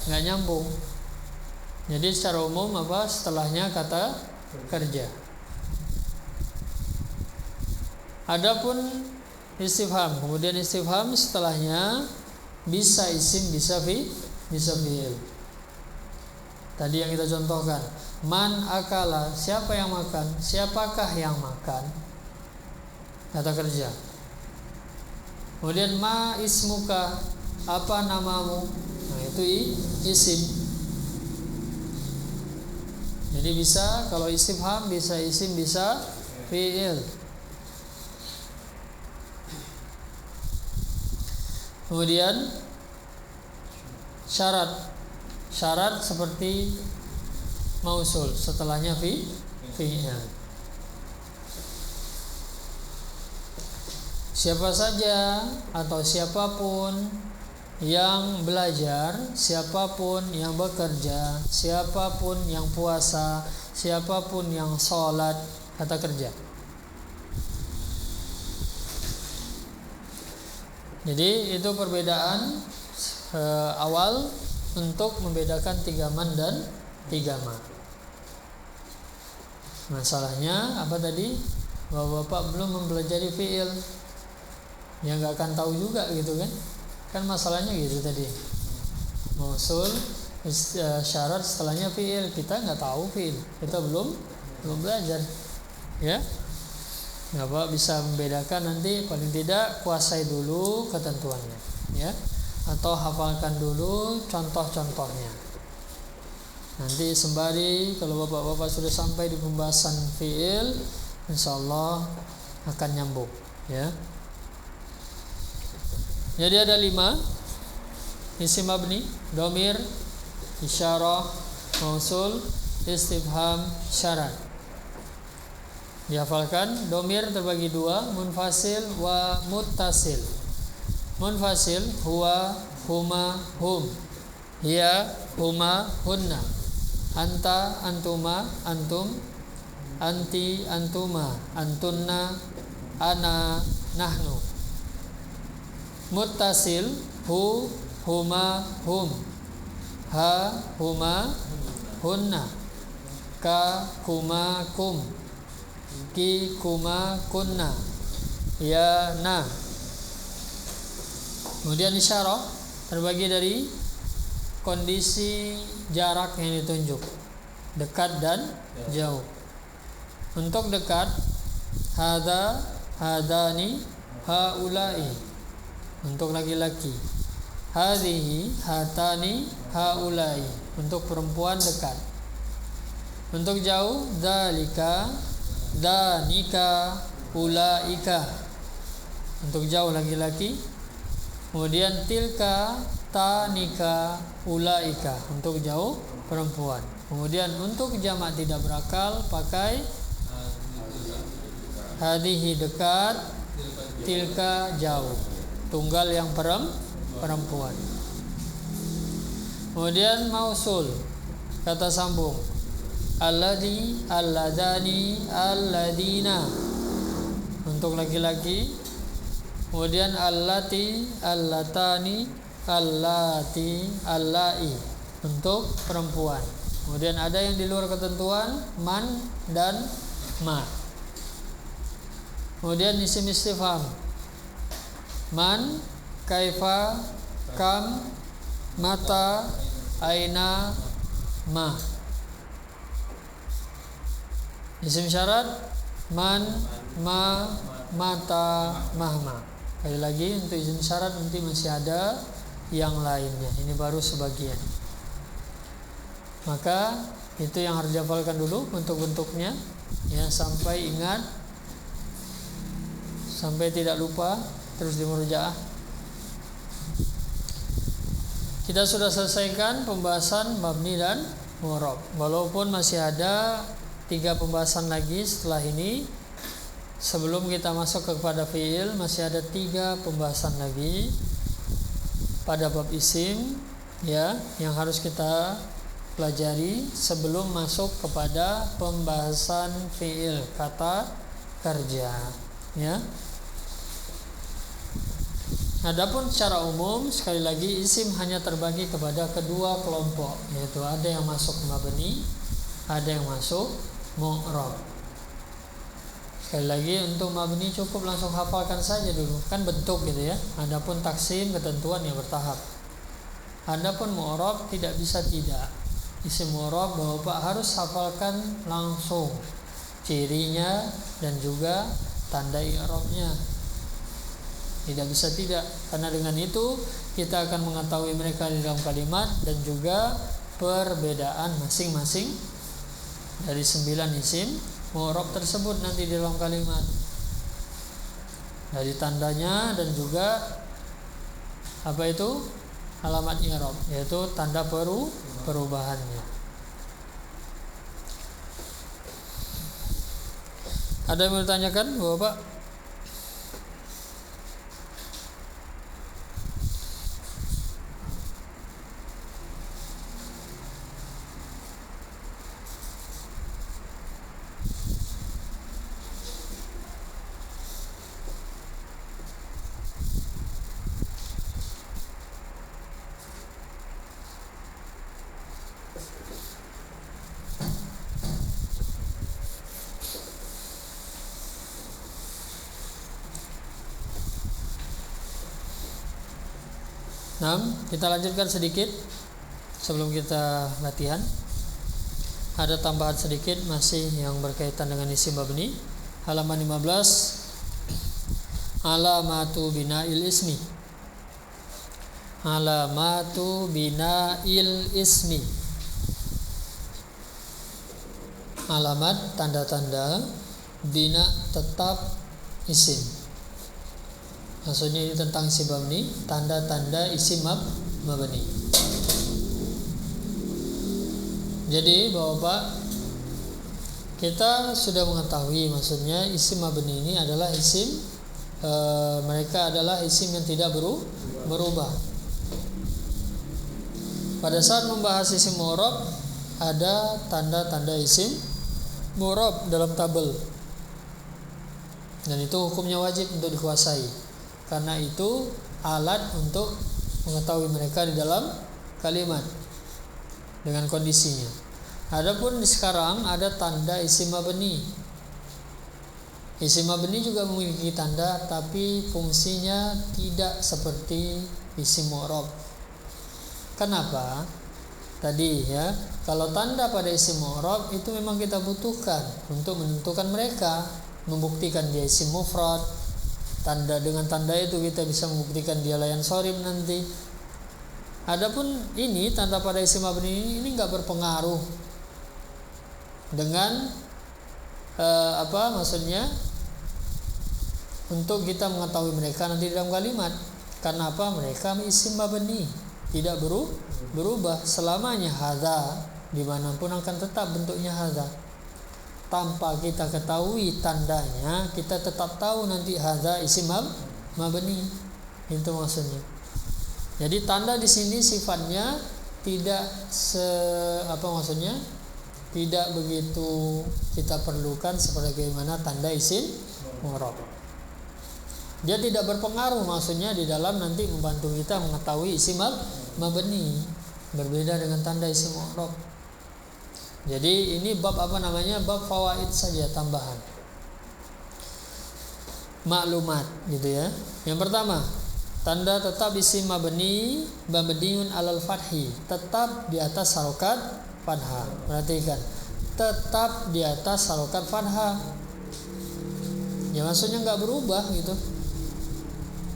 nggak nyambung. Jadi secara umum apa setelahnya kata kerja. Adapun istifham, kemudian istifham setelahnya bisa isim, bisa fi'il. Tadi yang kita contohkan, man akala, siapa yang makan, siapakah yang makan, kata kerja. Kemudian ma ismuka, apa namamu, nah itu isim. Jadi bisa kalau istifham, bisa isim, bisa fi'il. Kemudian syarat seperti mausul, setelahnya fi'il. Siapa saja atau siapapun yang belajar, siapapun yang bekerja, siapapun yang puasa, siapapun yang sholat, kata kerja. Jadi itu perbedaan awal untuk membedakan 3 man dan 3 ma. Masalahnya apa tadi? Bahwa Bapak belum mempelajari fi'il, ya nggak akan tahu juga gitu kan? Kan masalahnya gitu tadi. Mausul, syarat setelahnya fi'il, kita nggak tahu fi'il, kita belum belajar, ya. Bapak bisa membedakan nanti, paling tidak kuasai dulu ketentuannya, ya. Atau hafalkan dulu contoh-contohnya. Nanti sembari kalau bapak-bapak sudah sampai di pembahasan fi'il, insyaallah akan nyambung, ya. Jadi ada 5 isim mabni, dhamir, isyarah, mausul, istifham, syarat. Dihafalkan. Dhamir terbagi 2, munfasil wa muttasil. Munfasil huwa, huma, hum, hiya, huma, hunna, anta, antuma, antum, anti, antuma, antunna, ana, nahnu. Muttasil hu, huma, hum, ha, huma, hunna, ka, kuma, kum, ki, kuma, kunna, ya, na. Kemudian isyarah terbagi dari kondisi jarak yang ditunjuk, dekat dan jauh. Untuk dekat, hadza, hadani, haulai. Untuk laki-laki, hadhihi, hatani, haulai. Untuk perempuan dekat. Untuk jauh, dzalika, danika, ulaika. Untuk jauh laki-laki. Kemudian tilka, tanika, ulaika. Untuk jauh perempuan. Kemudian untuk jamak tidak berakal pakai hadhihi dekat, tilka jauh. Tunggal yang perempuan. Kemudian mausul, kata sambung. Alladhi, alladhani, alladina. Untuk laki-laki. Kemudian allati, allatani, allati, allai. Untuk perempuan. Kemudian ada yang di luar ketentuan, man dan ma. Kemudian isim istifham. Man, kaifa, kam, mata, aina, ma. Isim syarat, man, ma, mata, mahma. Sekali lagi untuk isim syarat nanti masih ada yang lainnya. Ini baru sebagian. Maka itu yang harus dihafalkan dulu bentuk-bentuknya, ya, sampai ingat, sampai tidak lupa, terus dimurojaah. Kita sudah selesaikan pembahasan mabni dan mu'rab. Walaupun masih ada 3 pembahasan lagi setelah ini. Sebelum kita masuk kepada fi'il, masih ada 3 pembahasan lagi pada bab isim, ya, yang harus kita pelajari sebelum masuk kepada pembahasan fi'il, kata kerja, ya. Adapun secara umum, sekali lagi isim hanya terbagi kepada kedua kelompok, yaitu ada yang masuk mabni, ada yang masuk mu'rab. Sekali lagi untuk mabni cukup langsung hafalkan saja dulu, kan bentuk gitu ya. Adapun taksim ketentuan yang bertahap. Adapun mu'rab tidak bisa tidak. Isim mu'rab Bapak harus hafalkan langsung cirinya dan juga tanda i'rabnya. Tidak bisa tidak, karena dengan itu kita akan mengetahui mereka di dalam kalimat dan juga perbedaan masing-masing dari 9 isim mu'rab tersebut nanti di dalam kalimat, dari tandanya dan juga apa itu alamat i'rab, yaitu tanda perubahannya. Ada yang mau ditanyakan, Bapak? Nah, kita lanjutkan sedikit sebelum kita latihan. Ada tambahan sedikit masih yang berkaitan dengan isim mabni. Halaman 15. Alamatu bina'il ismi. Alamatu bina'il ismi. Alamat, tanda-tanda bina tetap isim. Maksudnya ini tentang isim mabni, tanda-tanda isim mabni. Jadi Bapak, kita sudah mengetahui maksudnya isim mabni ini adalah isim, mereka adalah isim yang tidak berubah. Pada saat membahas isim mu'rab, ada tanda-tanda isim mu'rab dalam tabel, dan itu hukumnya wajib untuk dikuasai. Karena itu alat untuk mengetahui mereka di dalam kalimat dengan kondisinya. Adapun sekarang ada tanda isim mabni. Isim mabni juga memiliki tanda, tapi fungsinya tidak seperti isim mu'rab. Kenapa? Tadi ya, kalau tanda pada isim mu'rab itu memang kita butuhkan untuk menentukan mereka, membuktikan dia isim mufrad. Dengan tanda itu kita bisa membuktikan dia layan shorib nanti. Adapun ini tanda pada isim mabni ini enggak berpengaruh dengan maksudnya untuk kita mengetahui mereka nanti dalam kalimat. Karena apa? Mereka isim mabni, tidak berubah selamanya. Hadza dimanapun akan tetap bentuknya hadza. Tanpa kita ketahui tandanya, kita tetap tahu nanti hadza isim mabni. Itu maksudnya. Jadi tanda di sini sifatnya tidak tidak begitu kita perlukan sebagaimana tanda isim mu'rab. Dia tidak berpengaruh, maksudnya di dalam nanti membantu kita mengetahui isim mabni, berbeda dengan tanda isim mu'rab. Jadi ini bab bab fawaid saja, tambahan maklumat gitu ya. Yang pertama, tanda tetap isim mabniun alal fathi, tetap di atas harokat fathah. Perhatikan, tetap di atas harokat fathah. Ya maksudnya enggak berubah gitu.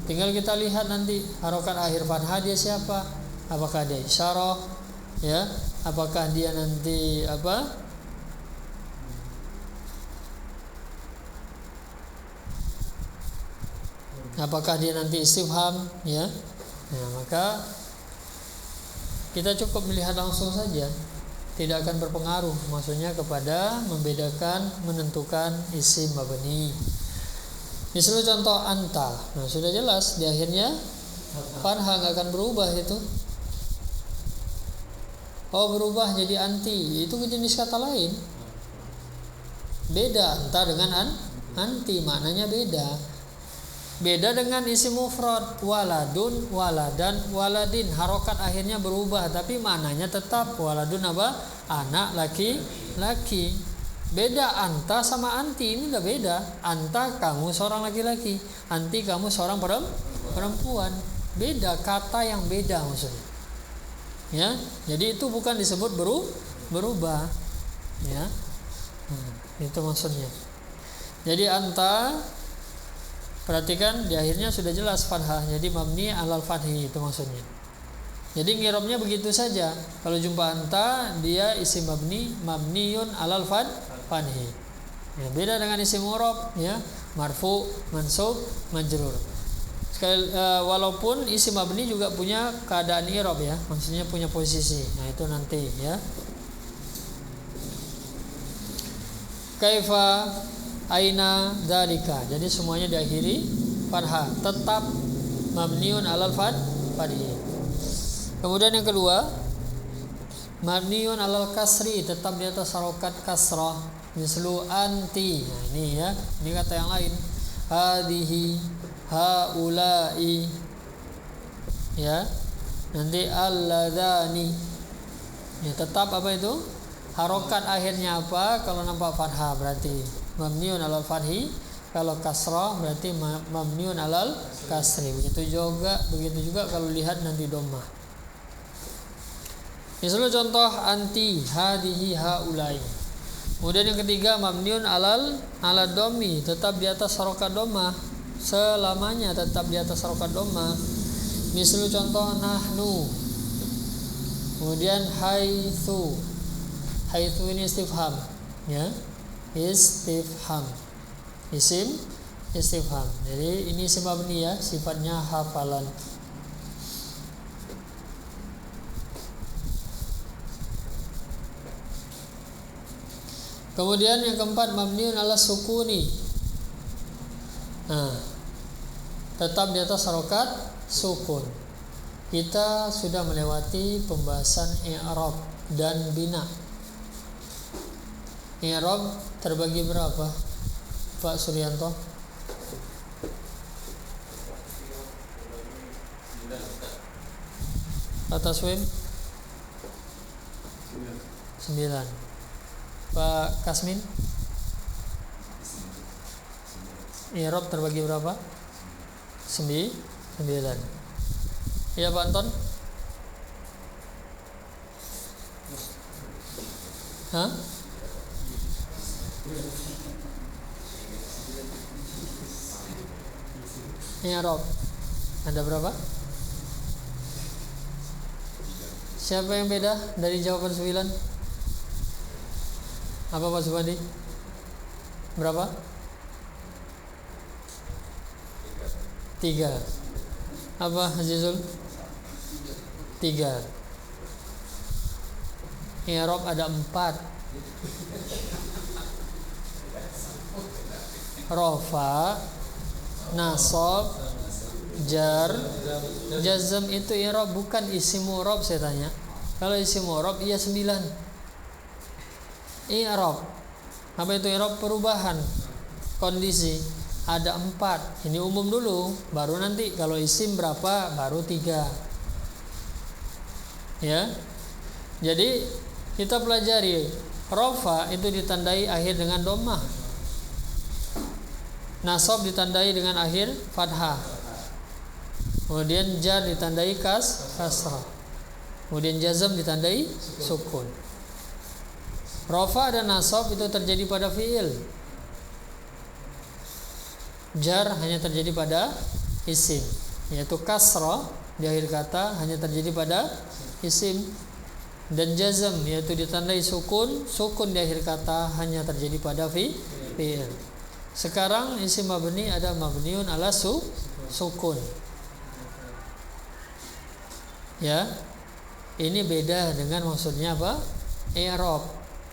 Tinggal kita lihat nanti harokat akhir fathah dia siapa? Apakah dia isyarah? Ya, apakah dia nanti apakah dia nanti istifham, ya. Nah, maka kita cukup melihat langsung saja, tidak akan berpengaruh maksudnya kepada membedakan, menentukan isim mabni. Misalnya contoh anta, nah sudah jelas di akhirnya fathah nggak akan berubah itu. Oh berubah jadi anti, itu jenis kata lain. Beda anta dengan anti, maknanya beda. Beda dengan isim mufrad, waladun, waladan, waladin, harokat akhirnya berubah tapi maknanya tetap. Waladun anak, laki. Beda anta sama anti, ini udah beda. Anta kamu seorang laki-laki, anti kamu seorang perempuan. Beda, kata yang beda maksudnya. Ya, jadi itu bukan disebut berubah. Ya, itu maksudnya. Jadi anta, perhatikan di akhirnya sudah jelas fathah, jadi mabni alal fathi, itu maksudnya. Jadi ngirobnya begitu saja. Kalau jumpa anta, dia isim mabniun alal fathi. Ya, beda dengan isim mu'rab, ya, marfu, mansub, majrur. Walaupun isim mabni juga punya keadaan i'rab ya, maksudnya punya posisi. Nah, itu nanti ya. Kaifa, aina, dzalika. Jadi semuanya diakhiri fathah, tetap mabniun alal fathi. Kemudian yang kedua, mabniun alal kasri, tetap di atas harokat kasrah. Mislu anti. Nah, ini ya, ini kata yang lain. Hadhihi, haula'i. Ya. Nanti alladzani. Ya, tetap apa itu? Harokat akhirnya apa? Kalau nampak fathah berarti mabniun alal fathi, kalau kasrah berarti mabniun alal kasri. Begitu juga kalau lihat nanti dhammah. Misalnya contoh anti, hadhihi, haulai. Kemudian yang ketiga mabniun alal dhammi, tetap di atas harokat dhammah, selamanya tetap di atas harokat dhammah. Misalnya contoh nahnu. Kemudian haitsu. Haitsu ini istifham, ya. Istifham, isim istifham. Jadi ini isim mabni ya, sifatnya hafalan. Kemudian yang keempat mabniun ala sukuni. Nah, tetap di atas harokat sukun. Kita sudah melewati pembahasan i'rab dan bina. I'rab terbagi berapa, Pak Suryanto? Pak Taswim? 9. Pak Kasmin? I'rab terbagi berapa? 9. Ya Pak Anton? Hah? I'rab ada berapa? Siapa yang beda dari jawaban 9? Apa Pak Subadi? Berapa? 3. Apa Azizul? 3. I'rab ada 4. Rafa, nasab, jar, jazm itu i'rab, bukan isim mu'rab saya tanya. Kalau isim mu'rab iya 9. I'rab. Apa itu i'rab? Perubahan kondisi. Ada 4. Ini umum dulu, baru nanti kalau isim berapa baru 3. Ya. Jadi kita pelajari rafa itu ditandai akhir dengan dhammah. Nasab ditandai dengan akhir fathah. Kemudian jar ditandai kasrah. Kemudian jazm ditandai sukun. Rafa dan nasab itu terjadi pada fiil. Jar hanya terjadi pada isim, yaitu kasrah di akhir kata hanya terjadi pada isim. Dan jazm yaitu ditandai sukun, sukun di akhir kata hanya terjadi pada fiil. Sekarang isim mabni ada mabniun ala sukun. Ya. Ini beda dengan maksudnya apa? I'rab.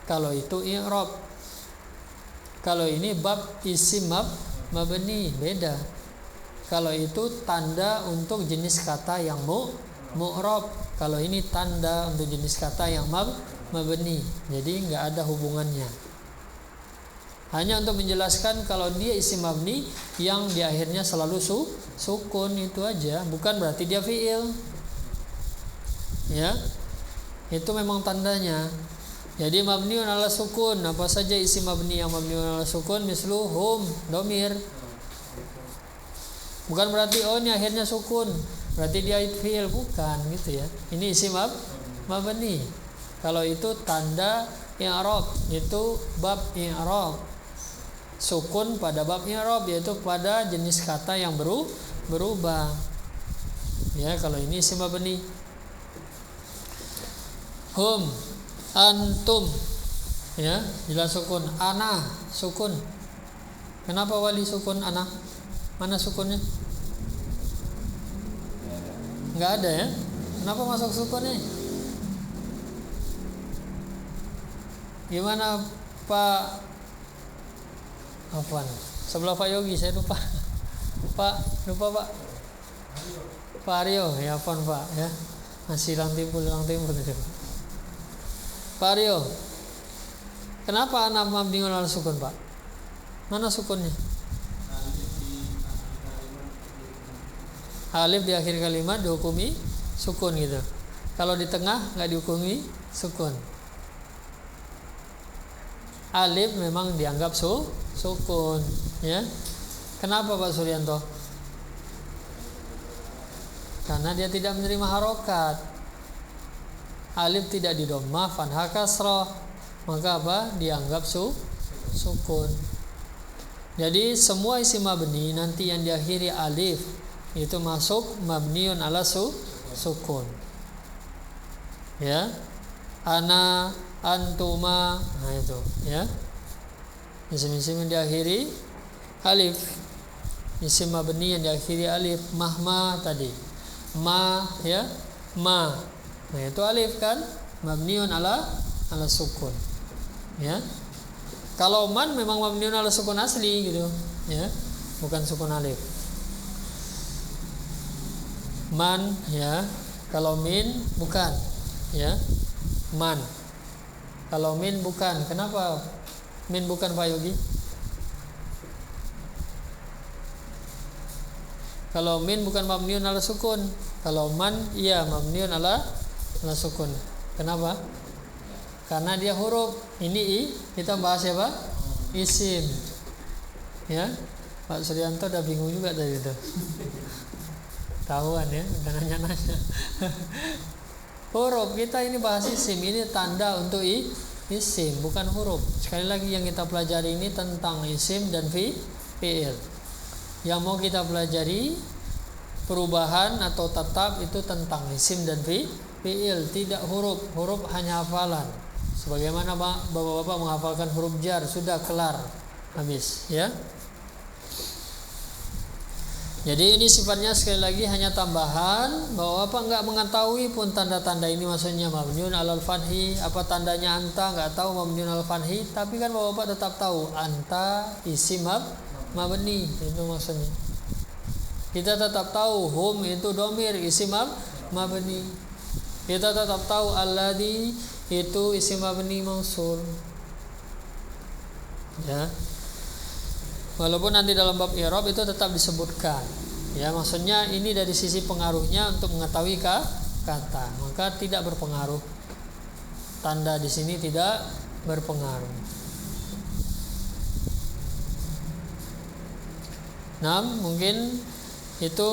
Kalau itu i'rab. Kalau ini bab isim mabni beda. Kalau itu tanda untuk jenis kata yang mu'rab. Kalau ini tanda untuk jenis kata yang mabni. Jadi enggak ada hubungannya. Hanya untuk menjelaskan kalau dia isim mabni yang di akhirnya selalu sukun itu aja, bukan berarti dia fiil. Ya. Itu memang tandanya. Jadi mabniun ala sukun, apa saja isim mabni yang mabniun ala sukun, mislu hum, domir. Bukan berarti ini akhirnya sukun, berarti dia fiil, bukan gitu ya. Ini isim mabni. Kalau itu tanda i'rab, itu bab i'rab. Sukun pada bab i'rab, yaitu pada jenis kata yang berubah. Ya, kalau ini isim mabni. Hum, antum, ya, jelas sukun. Ana, sukun. Kenapa wali sukun ana? Mana sukunnya? Enggak ada ya? Kenapa masuk sukunnya? Gimana Pak? Apaan? Sebelah Pak Yogi saya lupa. Lupa Pak. Pak Aryo, ya apaan Pak ya? Masih lang timbul itu. Pak Aryo. Kenapa anak mabniun ala sukun, Pak? Mana sukunnya? Alif di akhir kalimat dihukumi sukun gitu. Kalau di tengah enggak dihukumi sukun. Alif memang dianggap sukun, ya. Kenapa Pak Suryanto? Karena dia tidak menerima harokat. Alif tidak di dhammah, fathah, kasrah. Maka apa? Dianggap sukun. Jadi semua isim mabni nanti yang diakhiri alif itu masuk mabniun ala sukun. Ya. Ana, antuma, nah itu ya. Isim-isim yang diakhiri alif, isim mabni yang diakhiri alif. Mahma tadi, ma ya, ma, nah itu alif kan, mabniun ala sukun ya. Kalau man memang mabniun ala sukun asli gitu ya, bukan sukun alif. Man ya, kalau min bukan ya, man. Kalau min bukan. Kenapa min bukan Pak Yogi? Kalau min bukan mabniun ala sukun. Kalau man iya mabniun ala sukun. Kenapa? Karena dia huruf. Ini kita bahas apa? Isim. Ya. Pak Suryanto udah bingung juga tadi itu. Tahuan ya, udah nanya-nanya. Huruf kita ini bahas isim, ini tanda untuk Isim, bukan huruf. Sekali lagi yang kita pelajari ini tentang isim dan fi'il. Yang mau kita pelajari perubahan atau tetap itu tentang isim dan fi'il, tidak huruf. Huruf hanya hafalan. Sebagaimana bapak-bapak menghafalkan huruf jar, sudah kelar, habis, ya. Jadi ini sifatnya sekali lagi hanya tambahan, bahwa Bapak enggak mengetahui pun tanda-tanda ini, maksudnya mabniun alal fathi, apa tandanya anta enggak tahu mabniun alal fathi, tapi kan Bapak tetap tahu anta isim mabni, itu maksudnya. Kita tetap tahu hum itu domir isim mabni. Kita tetap tahu alladhi itu isim mabni mausul. Ya. Walaupun nanti dalam bab i'rab itu tetap disebutkan. Ya, maksudnya ini dari sisi pengaruhnya untuk mengetahui kata, maka tidak berpengaruh. Tanda di sini tidak berpengaruh. Nah, mungkin itu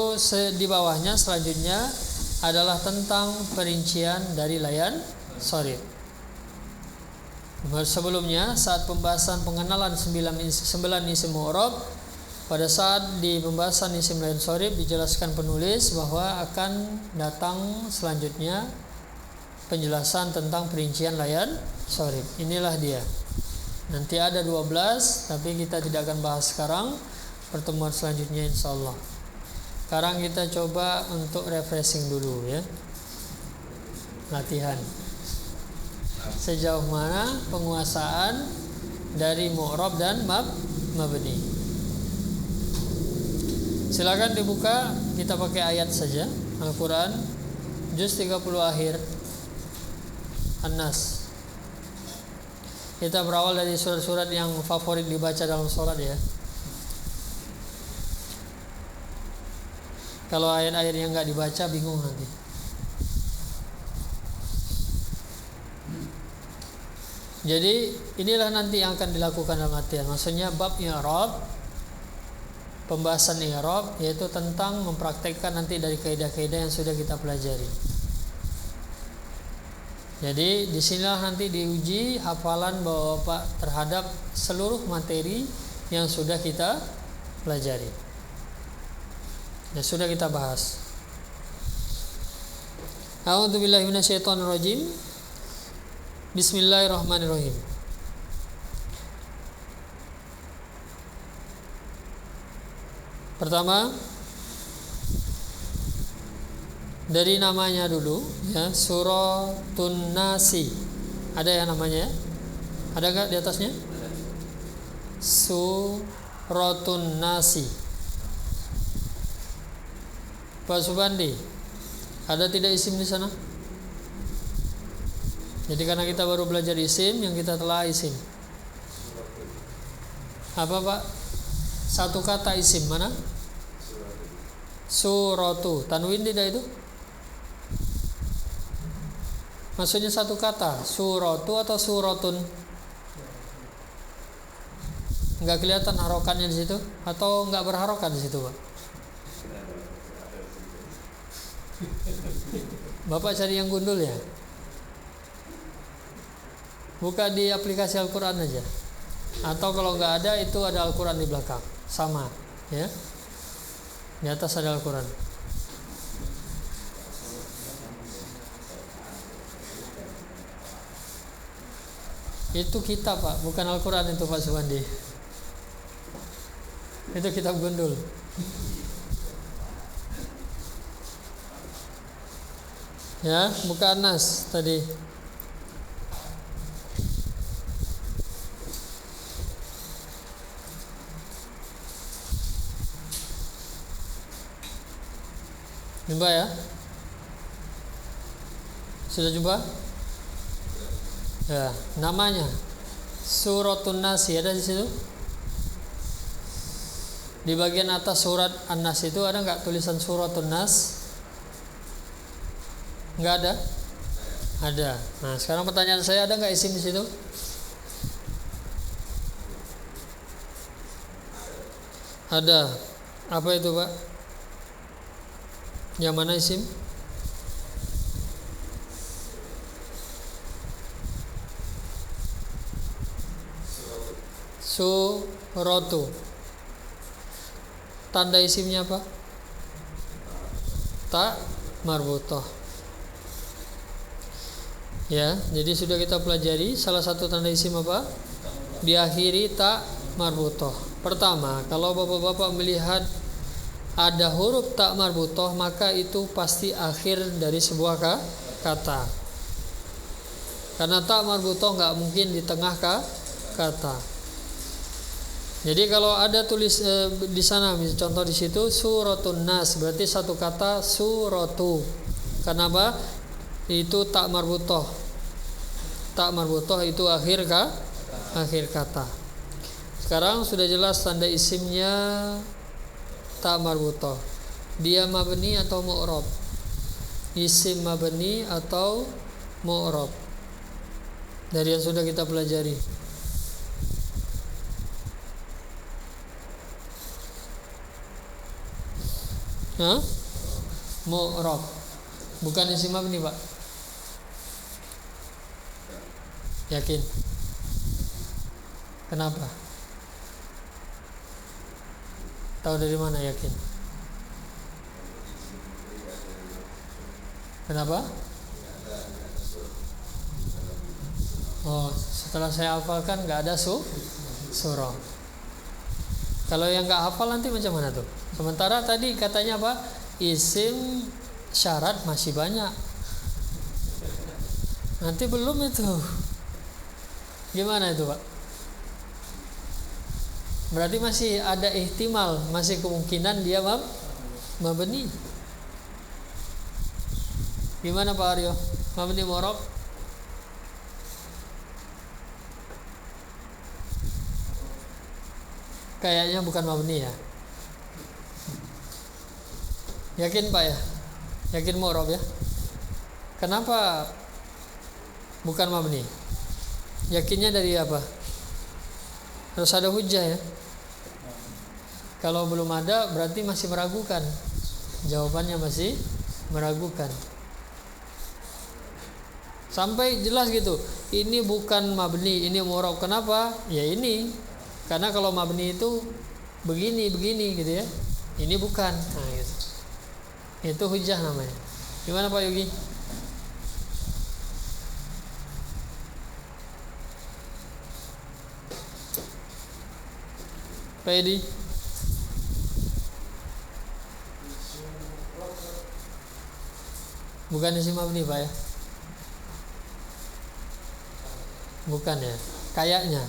di bawahnya selanjutnya adalah tentang perincian dari layan sharif. Sebelumnya saat pembahasan pengenalan 9 isim mu'rab, pada saat di pembahasan isim layan sharif dijelaskan penulis bahwa akan datang selanjutnya penjelasan tentang perincian layan sharif. Inilah dia. Nanti ada 12, tapi kita tidak akan bahas sekarang. Pertemuan selanjutnya insyaallah. Sekarang kita coba untuk refreshing dulu, ya. Latihan. Sejauh mana penguasaan dari mu'rab dan mabni. Silakan dibuka, kita pakai ayat saja. Al-Quran juz 30 akhir, An-Nas. Kita berawal dari surat-surat yang favorit dibaca dalam sholat, ya. Kalau ayat-ayat yang enggak dibaca bingung nanti. Jadi inilah nanti yang akan dilakukan dalam latihan. Maksudnya bab i'rab, pembahasan i'rab, yaitu tentang mempraktekkan nanti dari kaidah-kaidah yang sudah kita pelajari. Jadi disinilah nanti diuji hafalan Bapak terhadap seluruh materi yang sudah kita pelajari, yang sudah kita bahas. A'udzubillahi minasyaitonirrajim. Bismillahirrahmanirrahim. Pertama, dari namanya dulu, ya, Suratun Nasi. Ada yang namanya? Ada enggak di atasnya? Suratun Nasi. Pak Subandi, ada tidak isim di sana? Jadi karena kita baru belajar isim, yang kita telah isim. Apa Pak? Satu kata isim mana? Suratu. Tanwin tidak itu? Maksudnya satu kata, suratu atau suratun? Enggak kelihatan harokannya di situ, atau enggak berharokat di situ, Pak? Bapak cari yang gundul, ya? Buka di aplikasi Al-Quran aja. Atau kalau nggak ada, itu ada Al-Quran di belakang. Sama, ya. Di atas ada Al-Quran. Itu kitab, Pak, bukan Al-Quran itu, Pak Subandi. Itu kitab gundul. Ya, buka An-Nas tadi. Jumpa ya? Sudah jumpa? Ya, namanya Suratun Nasi ada di situ. Di bagian atas surat An-Nas itu ada enggak tulisan Suratun Nas? Enggak ada? Ada. Nah, sekarang pertanyaan saya, ada enggak isim di situ? Ada. Apa itu, Pak? Yang mana isim? suratu. Tanda isimnya apa? Ta marbutoh. Ya, jadi sudah kita pelajari salah satu tanda isim apa? Diakhiri ta marbutoh. Pertama, kalau bapak-bapak melihat ada huruf ta marbutoh, maka itu pasti akhir dari sebuah kata. Karena ta marbutoh nggak mungkin di tengah kata. Jadi kalau ada tulis di sana, contoh di situ suratun nas, berarti satu kata suratu. Kenapa? Itu tak marbutoh. Tak marbutoh itu akhir kata. Sekarang sudah jelas tanda isimnya tak marbutoh. Dia mabni atau mu'rab? Isim mabni atau mu'rab? Dari yang sudah kita pelajari. Mu'rab. Bukan isim mabni, Pak. Yakin? Kenapa? Tahu dari mana yakin? Kenapa? Oh, setelah saya hafalkan nggak ada surah. Kalau yang nggak hafal nanti macam mana tuh? Sementara tadi katanya apa? Isim syarat masih banyak. Nanti belum itu. Gimana itu, Pak? Berarti masih ada ihtimal, masih kemungkinan dia mabni. Gimana Pak Aryo? Mabni mu'rab? Kayaknya bukan mabni ya. Yakin Pak ya? Yakin mu'rab ya? Kenapa bukan mabni? Yakinnya dari apa? Harus ada hujah ya. Kalau belum ada berarti masih meragukan. Jawabannya masih meragukan. Sampai jelas gitu. Ini bukan mabni, ini mu'rab. Kenapa? Ya ini. Karena kalau mabni itu begini gitu ya. Ini bukan. Nah, gitu. Itu hujah namanya. Gimana Pak Yogi? Pak Edi? Bukan isim mabni Pak ya? Bukan ya? Kayaknya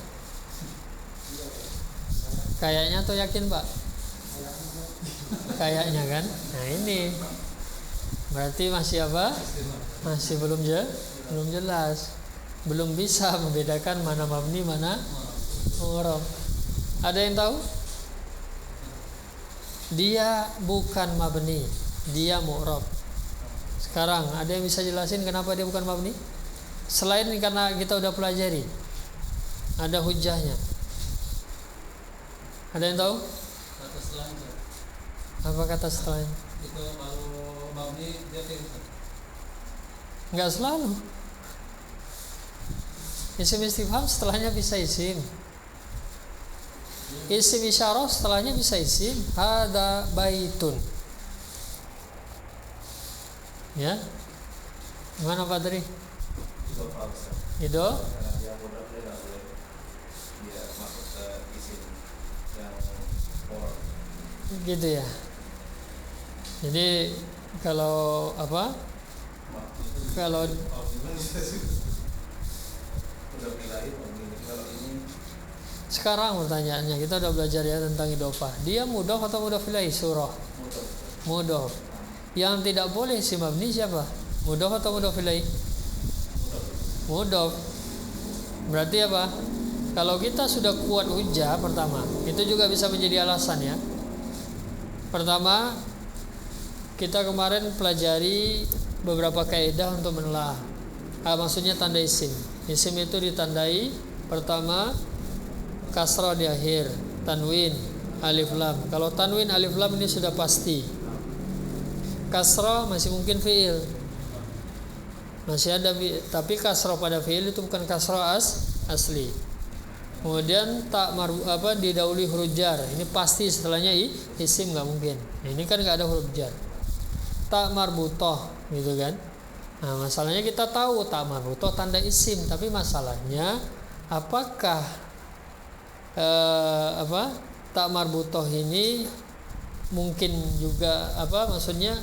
atau yakin Pak? Kayaknya kan? Nah ini berarti masih apa? Masih belum jelas. Belum bisa membedakan mana mabni mana mu'rab. Ada yang tahu? Dia bukan mabni, dia mu'rab. Sekarang ada yang bisa jelasin kenapa dia bukan mabni? Selain karena kita udah pelajari, ada hujahnya. Ada yang tahu? Kata setelahnya. Apa kata setelahnya? Itu baru mabni dia fi'il. Enggak selalu. Isim istifham setelahnya bisa isim. Isim isyarah setelahnya bisa isim. Hada baitun. Ya. Gimana Pak Tri? Itu? Gitu ya. Jadi kalau apa? Kalau sekarang pertanyaannya, kita udah belajar ya tentang idhofah. Dia mudhof atau mudhof ilaih surah? Mudhof. Yang tidak boleh si mabni siapa? Mudhof atau mudhof ilaih? Mudhof. Berarti apa? Kalau kita sudah kuat hujah pertama, itu juga bisa menjadi alasan ya. Pertama, kita kemarin pelajari beberapa kaidah untuk menelaah. Maksudnya tanda isim. Isim itu ditandai pertama kasrah di akhir, tanwin, alif lam. Kalau tanwin alif lam ini sudah pasti. Kasrah masih mungkin fiil. Masih ada, tapi kasrah pada fiil itu bukan kasrah asli. kemudian didahului huruf jar. Ini pasti setelahnya isim, nggak mungkin. Nah, ini kan nggak ada huruf jar. Ta marbutoh gitu kan. Nah, masalahnya kita tahu ta marbutoh tanda isim, tapi masalahnya apakah ta marbutoh ini mungkin juga maksudnya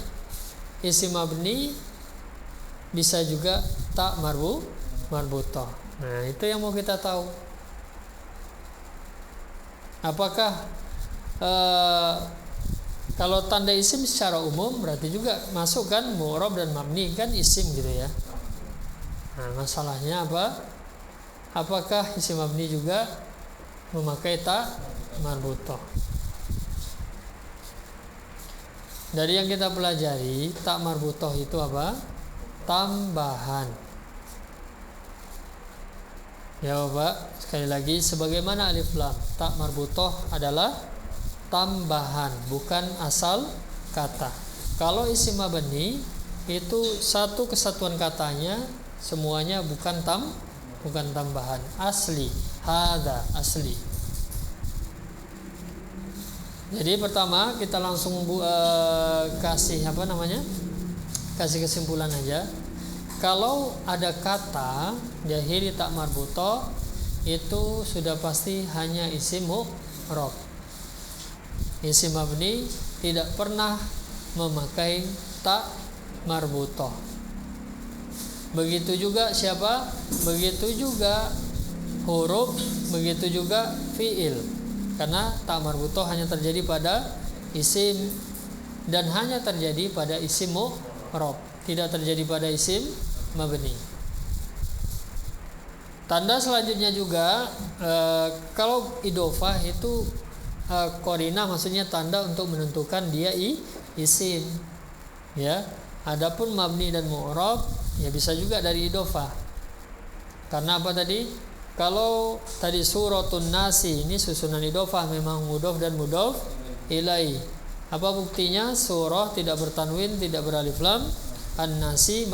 isim mabni, bisa juga ta marbutoh. Nah, itu yang mau kita tahu. Apakah kalau tanda isim secara umum berarti juga masuk kan mu'rab dan mabni kan isim gitu ya. Nah, masalahnya apa? Apakah isim mabni juga memakai ta marbutoh? Dari yang kita pelajari, ta marbutoh itu apa? Tambahan. Ya Bapak, sekali lagi sebagaimana alif lam, ta marbutoh adalah tambahan, bukan asal kata. Kalau isim mabni itu satu kesatuan katanya, semuanya bukan tambahan, asli, hada asli. Jadi pertama kita langsung kasih kasih kesimpulan aja. Kalau ada kata jahili tak marbutoh, itu sudah pasti hanya isim mu'rab. Isim mabni tidak pernah memakai ta marbutoh. Begitu juga siapa? Begitu juga huruf, begitu juga fiil. Karena ta marbutoh hanya terjadi pada isim dan hanya terjadi pada isim mu'rab, tidak terjadi pada isim mabni. Tanda selanjutnya juga kalau idofah itu qarinah, maksudnya tanda untuk menentukan dia isim. Ya. Adapun mabni dan mu'rab ya bisa juga dari idofah. Karena apa tadi? Kalau tadi suratun nasi ini susunan idofah, memang mudhof dan mudhof ilai. Apa buktinya? Surah tidak bertanwin, tidak beralif lam. An-nasi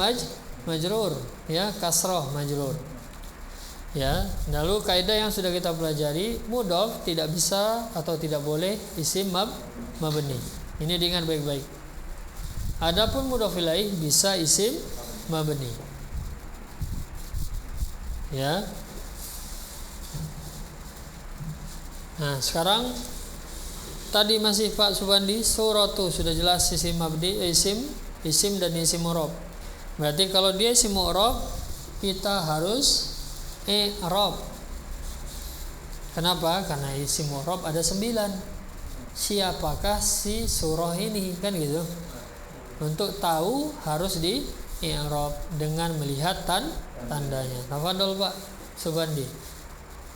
majrur, ya, kasroh majrur. Ya, lalu kaidah yang sudah kita pelajari, mudhof tidak bisa atau tidak boleh isim mabni. Ini diingat baik-baik. Adapun mudhof ilaih bisa isim mabni. Ya. Nah, sekarang tadi masih Pak Subandi, suratu sudah jelas isim mabni, isim dan isim mu'rab. Berarti kalau dia isim mu'rab, kita harus i'rab. Kenapa? Karena isim mu'rab ada 9. Siapakah si surah ini, kan gitu. Untuk tahu harus di i'rab dengan melihat tandanya. Tafadhol Pak Subandi,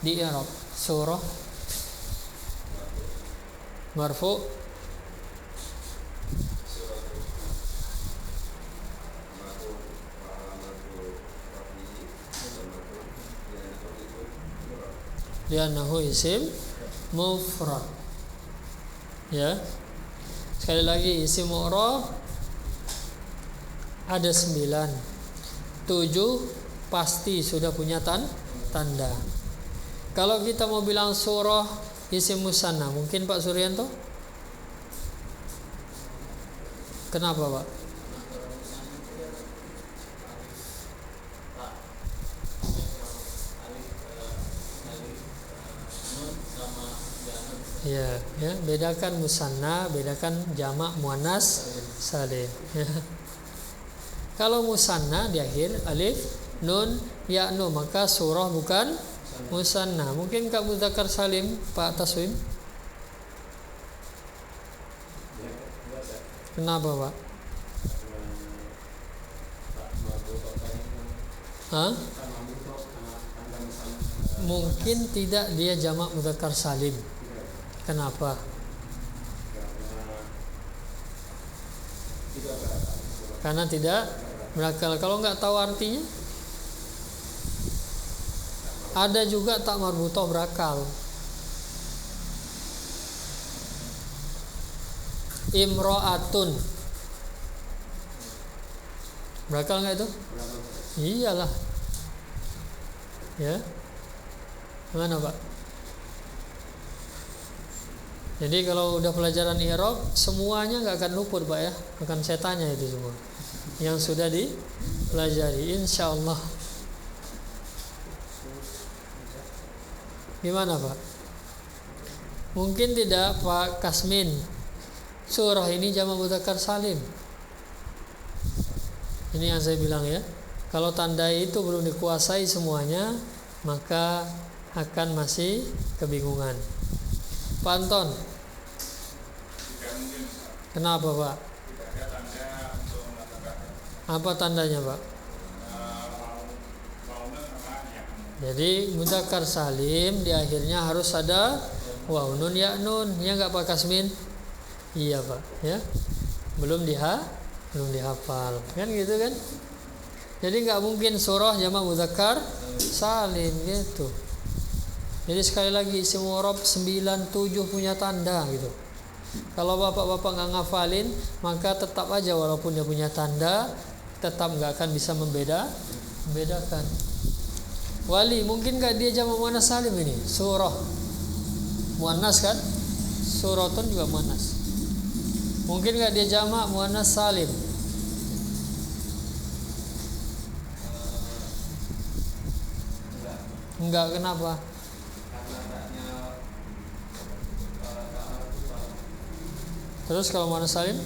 di i'rab surah marfu, li'annahu isim mufrad. Ya. Sekali lagi, isim mu'rab ada 9. 7 pasti sudah punya tanda. Kalau kita mau bilang surah isim musanna, mungkin Pak Suryanto? Kenapa Pak? Ya, bedakan musanna, bedakan jamak muannas salim. Ya. Kalau musanna di akhir alif, nun, ya, nun, maka surah bukan musanna. Mungkin Kak Mudzakkar Salim, Pak Taswim? Kenapa Pak? Hah? Mungkin tidak, dia jamak mudzakkar salim. Kenapa? Karena tidak berakal. Kalau nggak tahu artinya, ada juga tak marbutoh berakal. Imro'atun berakal nggak itu? Iyalah. Ya. Mana Pak? Jadi kalau udah pelajaran i'rab semuanya nggak akan luput Pak ya. Akan saya tanya itu semua yang sudah dipelajari insyaallah. Gimana Pak? Mungkin tidak Pak Kasmin. Surah ini jamak mudzakkar salim. Ini yang saya bilang ya. Kalau tanda itu belum dikuasai semuanya, maka akan masih kebingungan. Pak Anton. Kenapa Pak? Apa tandanya Pak? Jadi mudzakkar salim di akhirnya harus ada waw nun ya nun. Ya enggak Pak Kasmin? Iya Pak, ya. Belum dihafal. Kan gitu kan? Jadi enggak mungkin surah jamak mudzakkar salim gitu. Jadi sekali lagi isim i'rab 97 punya tanda gitu. Kalau bapak-bapak nggak ngafalin, maka tetap aja walaupun dia punya tanda, tetap nggak akan bisa membedakan. Wali, mungkin nggak dia jamak muannas salim ini? Surah muannas kan? Suratun juga muannas. Mungkin nggak dia jamak muannas salim? Enggak, kenapa? Terus kalau muannas salim?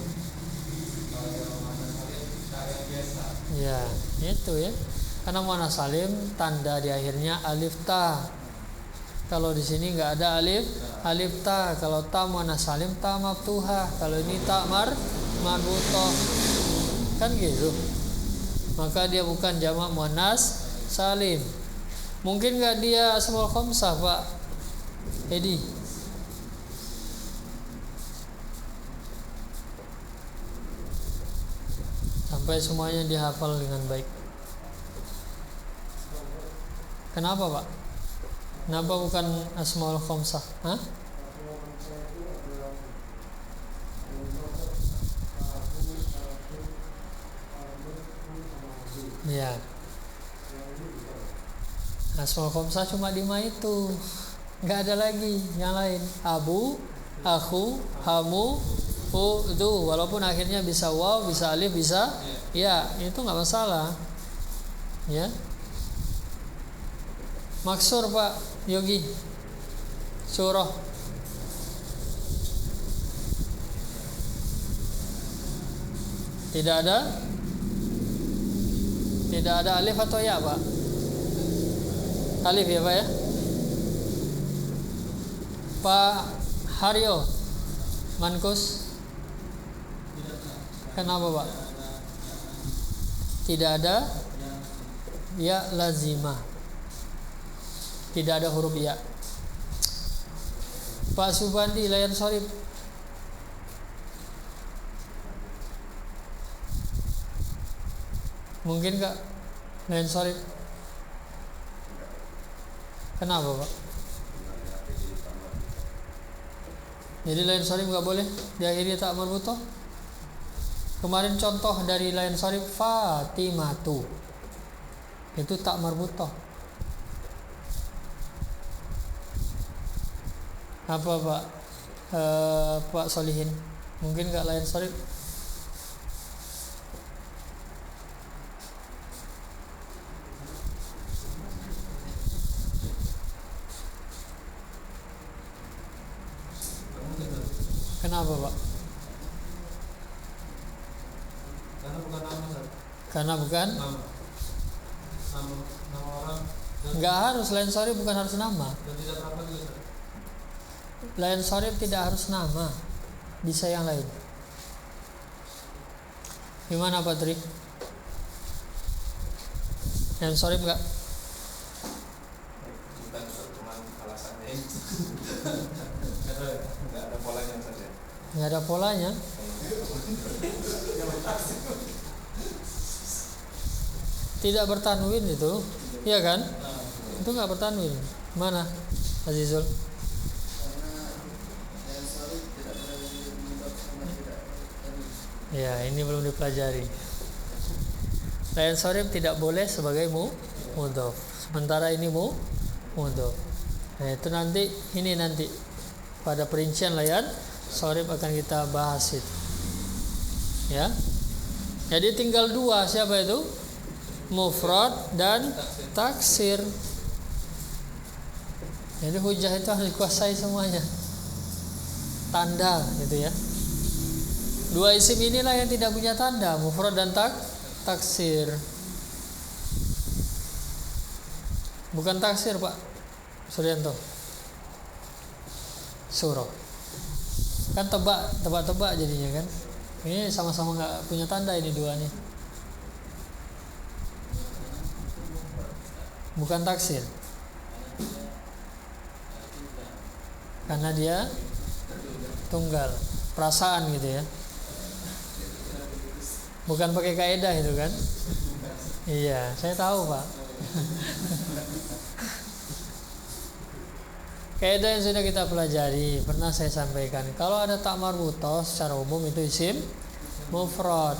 Ya, itu ya. Karena muannas salim tanda di akhirnya alif ta. Kalau di sini enggak ada alif ta. Kalau ta muannas salim ta maftuhah. Kalau ini ta marbutah. Kan gitu. Maka dia bukan jamak muannas salim. Mungkin enggak dia asmaul khamsah, Pak Edi? Sampai semuanya dihafal dengan baik. Kenapa Pak? Kenapa bukan asmaul khamsah? Hah? Ya. Asmaul khamsah cuma 5 itu. Enggak ada lagi yang lain. Abu, akhu, hamu, itu walaupun akhirnya bisa waw, bisa alif, bisa ya, itu nggak masalah ya. Maksur Pak Yogi, surah tidak ada alif atau ya Pak? Alif ya Pak ya. Pak Haryo Mankus, kenapa Pak? Tidak ada ya lazimah. Tidak ada huruf ya. Pak Subandi layan sorib. Mungkin enggak layan sorib? Kenapa Pak? Jadi layan sorib enggak boleh diakhiri tak marbutah? Kemarin contoh dari layan sorib Fatimatu, itu tak marbutah. Apa Pak Pak Solihin? Mungkin enggak layan sorib? Kenapa Pak? Karena bukan nama Ustaz. Karena bukan Nama orang. enggak harus layan sorib, bukan harus nama. Dan tidak berapa juga Ustaz. Layan sorib tidak harus nama, bisa yang lain. Gimana Pak Tri? Layan sorib enggak? Bukan cuma alasannya itu. Nggak ada polanya saja. Enggak ada polanya. Tidak bertanwin itu, iya kan? Itu enggak bertanwin. Mana Azizul? Ya, ini belum dipelajari. Layan sorib tidak boleh sebagai mudhof. Sementara ini mudhof. Nah, itu nanti pada perincian layar sorif akan kita bahas itu. Ya. Jadi tinggal dua, siapa itu? Mufrad dan taksir. Jadi hujah itu harus dikuasai semuanya. Tanda gitu ya. Dua isim inilah yang tidak punya tanda, mufrad dan taksir. Bukan taksir, Pak Suryanto. Surah. Kan tebak jadinya kan. Ini sama-sama nggak punya tanda ini dua nih. Bukan taksir. Karena dia tunggal, perasaan gitu ya. Bukan pakai kaidah itu kan? Iya, saya tahu, Pak. Kaidah yang sudah kita pelajari, pernah saya sampaikan. Kalau ada tak marbutah secara umum itu isim mufrad.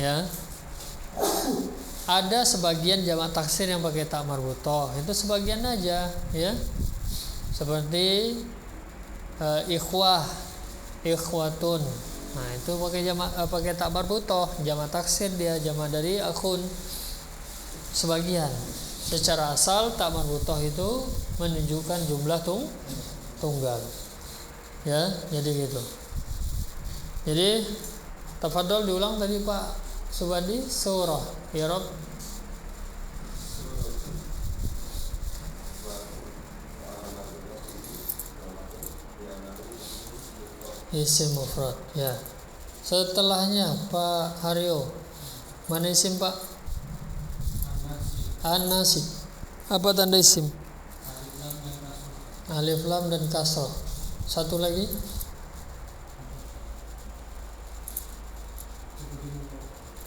Ya. Ada sebagian jamak taksir yang pakai tak marbutah, itu sebagian aja, ya. Seperti ikhwah, ikhwatun. Nah, itu pakai tak marbutah, jamak taksir dia, jamak dari akhun. Sebagian. Secara asal tak marbutah itu menunjukkan jumlah tunggal. Ya, jadi gitu. Jadi tafadhol diulang tadi Pak Subandi, surah i'rab. Isim mufrad, ya. Setelahnya Pak Haryo. Mana isim Pak? An-nasib. Apa tanda isim? Alif lam dan kasrah. Satu lagi.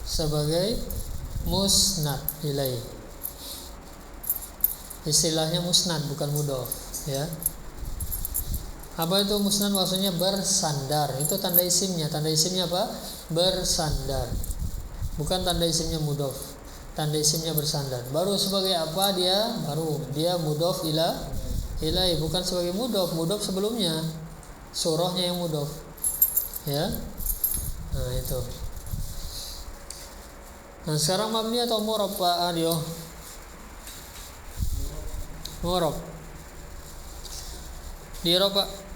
Sebagai musnad ilaih. Istilahnya musnad bukan mudhaf, ya. Apa itu musnad? Maksudnya bersandar. Itu tanda isimnya. Tanda isimnya apa? Bersandar. Bukan tanda isimnya mudhaf. Tanda isimnya bersandar. Baru sebagai apa dia? Baru dia mudhaf ilaih, bukan sebagai mudhaf. Mudhaf sebelumnya. Surahnya yang mudhaf. Ya. Nah, itu. Nah, sekarang mabni atau mu'rab Pak Aryo? Mu'rab. Di i'rab Pak.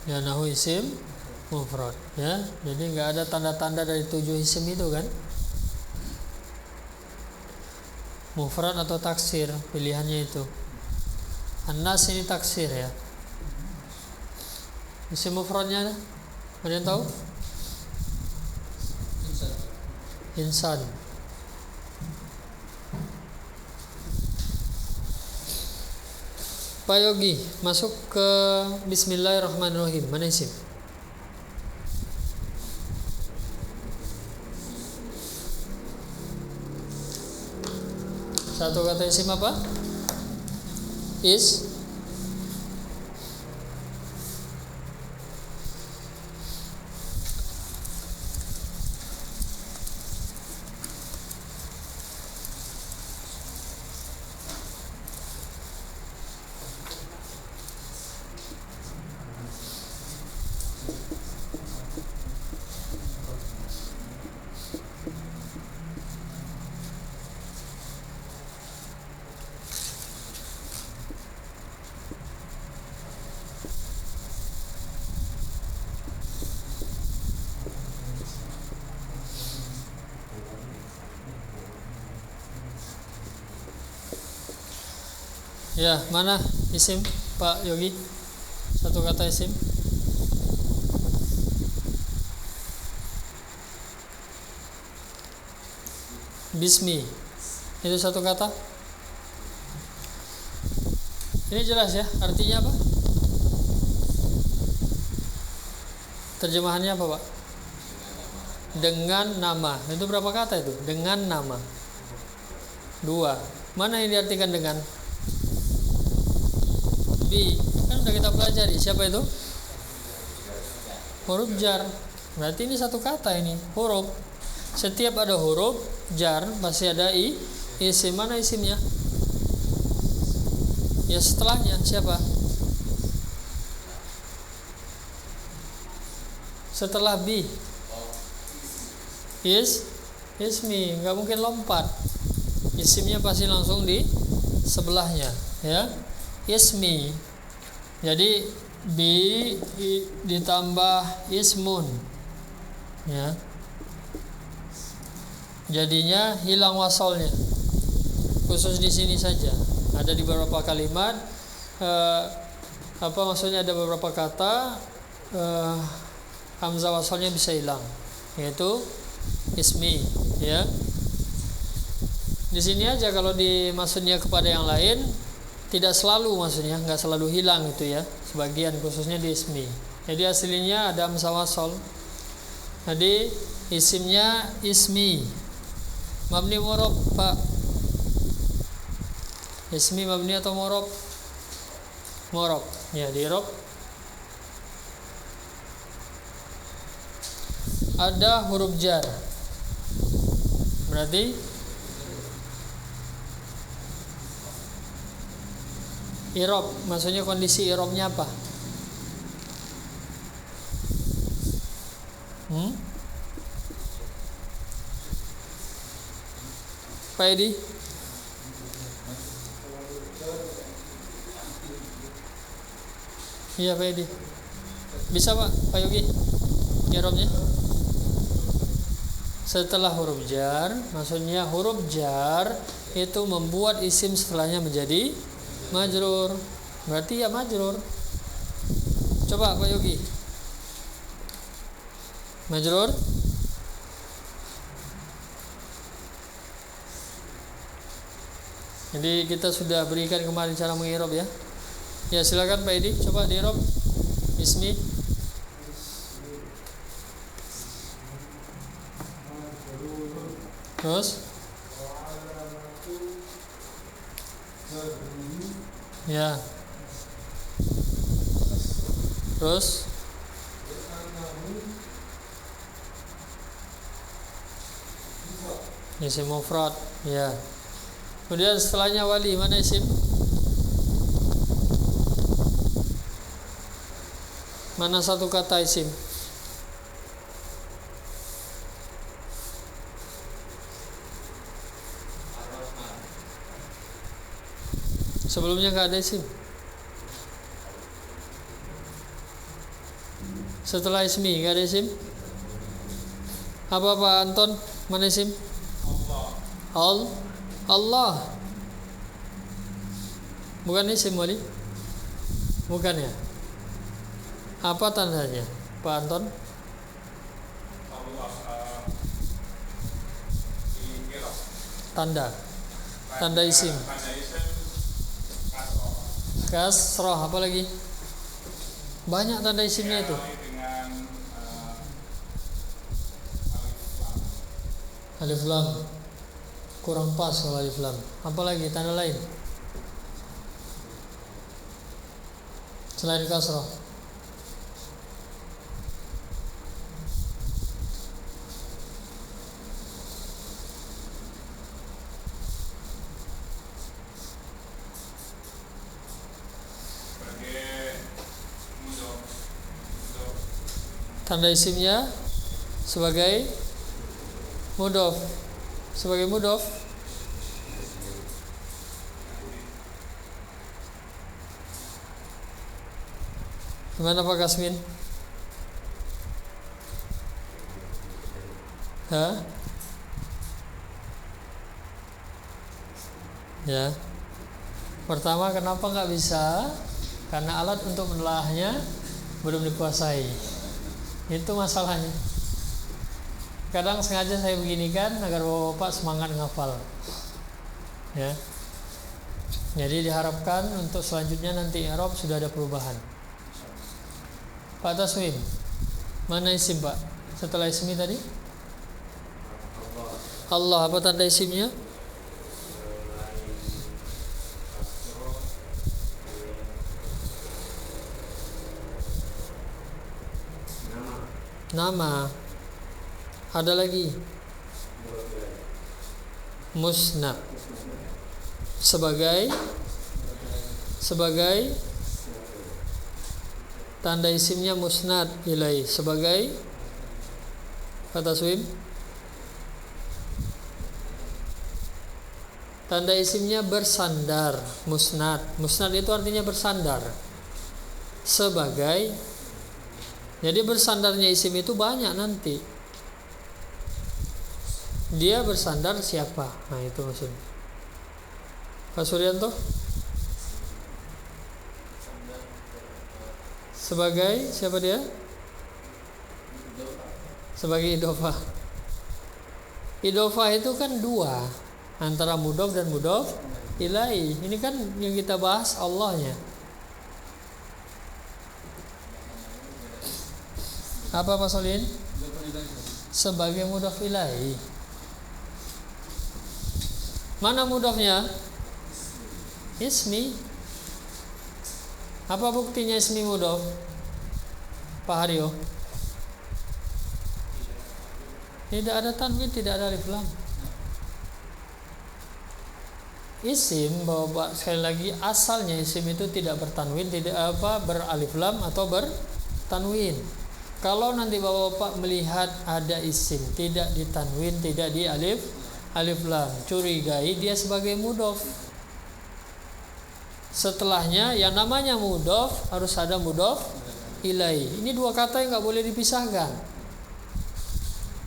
Ya, nahu isim mufrad, ya. Jadi nggak ada tanda-tanda dari 7 isim itu kan? Mufrad atau taksir, pilihannya itu. An-nas ini taksir ya. Isim mufradnya ada yang tahu? Insan. Pak Yogi, masuk ke Bismillahirrahmanirrahim. Mana isim? Satu kata isim apa? Ya, mana isim Pak Yogi? Satu kata isim. Bismi. Itu satu kata. Ini jelas ya, artinya apa? Terjemahannya apa, Pak? Dengan nama. Itu berapa kata itu? Dengan nama. 2. Mana yang diartikan dengan? Bi. Kan sudah kita pelajari. Siapa itu? Huruf jar. Berarti ini satu kata ini, huruf. Setiap ada huruf jar pasti ada isim. Mana isimnya? Ya setelahnya siapa? Setelah bi. Ismi, nggak mungkin lompat. Isimnya pasti langsung di sebelahnya, ya. Ismi. Jadi bi ditambah ismun, ya. Jadinya hilang wasolnya. Khusus di sini saja. Ada di beberapa kalimat. Apa maksudnya? Ada beberapa kata hamzah wasolnya bisa hilang, yaitu ismi, ya. Di sini aja kalau maksudnya kepada yang lain tidak selalu, maksudnya nggak selalu hilang itu ya, sebagian khususnya di ismi. Jadi aslinya ada hamzah wasol. Jadi isimnya ismi, mabni mu'rab, Pak. Ismi mabni atau mu'rab? Mu'rab. Ya, di i'rab. Ada huruf jar. Berarti i'rab, maksudnya kondisi i'rabnya apa? Pak Edi? Iya Pak Edi. Bisa Pak Yogi? I'rabnya? Setelah huruf jar, maksudnya huruf jar itu membuat isim setelahnya menjadi majrur. Berarti ya majrur. Coba Pak Yogi. Majrur. Jadi kita sudah berikan kemarin cara mengirob ya. Ya silakan Pak Edi, coba diirob ismi. Terus ya. Terus isim mufrad, ya. Kemudian setelahnya wali, mana isim? Mana satu kata isim? Sebelumnya nggak ada isim. Setelah ismi nggak ada isim. Apa Pak Anton? Mana isim? Allah. Bukan isim wali? Bukan ya? Apa tandanya Pak Anton? Tanda isim. Kasroh, apa lagi? Banyak tanda isimnya itu. Alif lam. Kurang pas kalau alif lam. Apa lagi tanda lain? Selain kasroh. Tanda isimnya sebagai mudhof. Sebagai mudhof. Gimana Pak Kasmin? Hah? Ya. Pertama, kenapa nggak bisa? Karena alat untuk menelahnya belum dikuasai. Itu masalahnya. Kadang sengaja saya beginikan agar bapak-bapak semangat ngafal. Ya. Jadi diharapkan untuk selanjutnya nanti i'rab sudah ada perubahan. Pak Taswim, mana isim Pak? Setelah ismi tadi? Allah, apa tanda isimnya? nama. Ada lagi musnad sebagai tanda isimnya musnad ilai sebagai kata Swim. Tanda isimnya bersandar, musnad. Musnad itu artinya bersandar. Sebagai. Jadi bersandarnya isim itu banyak nanti. Dia bersandar siapa? Nah, itu maksudnya. Pak Suryanto? Sebagai siapa dia? Sebagai idhofah. Idhofah itu kan dua, antara mudhof dan mudhof ilaihi. Ini kan yang kita bahas Allahnya. Apa Pak Solin? Sebagai mudhof ilaihi. Mana mudhofnya? Ismi. Apa buktinya ismi mudhof? Pak Haryo? Tidak ada tanwin, tidak ada alif lam. Isim, bahwa sekali lagi asalnya isim itu tidak bertanwin, tidak beralif lam atau bertanwin. Kalau nanti Bapak melihat ada isim tidak ditanwin, tidak di alif lam, curigai dia sebagai mudhof. Setelahnya yang namanya mudhof harus ada mudhof ilaihi. Ini dua kata yang nggak boleh dipisahkan.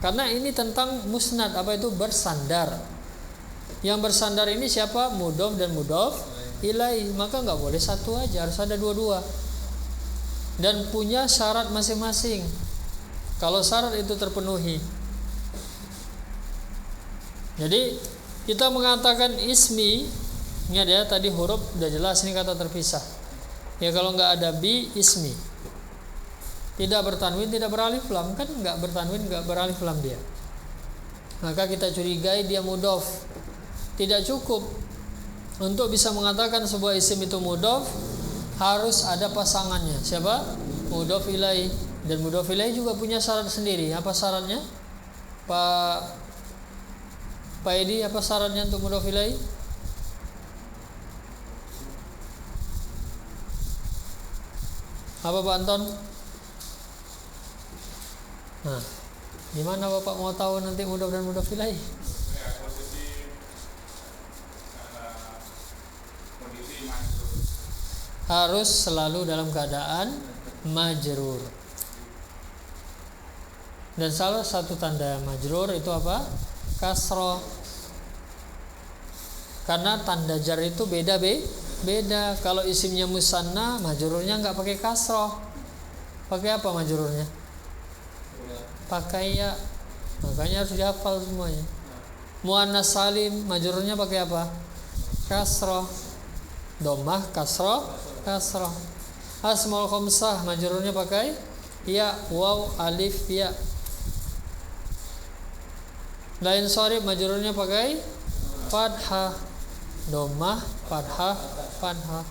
Karena ini tentang musnad, apa itu bersandar. Yang bersandar ini siapa? Mudhof dan mudhof ilaihi. Maka nggak boleh satu aja, harus ada dua-dua. Dan punya syarat masing-masing. Kalau syarat itu terpenuhi. Jadi kita mengatakan ismi, ingat ya tadi huruf udah jelas, ini kata terpisah. Ya kalau nggak ada bi ismi. Tidak bertanwin, tidak beralif lam, kan nggak bertanwin, nggak beralif lam dia. Maka kita curigai dia mudhof. Tidak cukup untuk bisa mengatakan sebuah isim itu mudhof, harus ada pasangannya. Siapa? Mudhof ilaihi. Dan mudhof ilaihi juga punya syarat sendiri. Apa syaratnya? Pak Edi, apa syaratnya untuk mudhof ilaihi? Apa Pak Anton? Nah, gimana Bapak mau tahu nanti mudhof dan mudhof ilaihi? Harus selalu dalam keadaan majrur. Dan salah satu tanda majrur itu apa? Kasroh. Karena tanda jar itu beda. Kalau isimnya musanna, majrurnya nggak pakai kasroh. Pakai apa majrurnya? Pakai ya. Makanya harus dihafal semuanya. Muannas salim, majrurnya pakai apa? Kasroh. Dhammah, kasroh. Asmaul khamsah, majrurnya pakai ya, waw, alif, ya. Lain sharif, majrurnya pakai fathah, dhammah, fathah.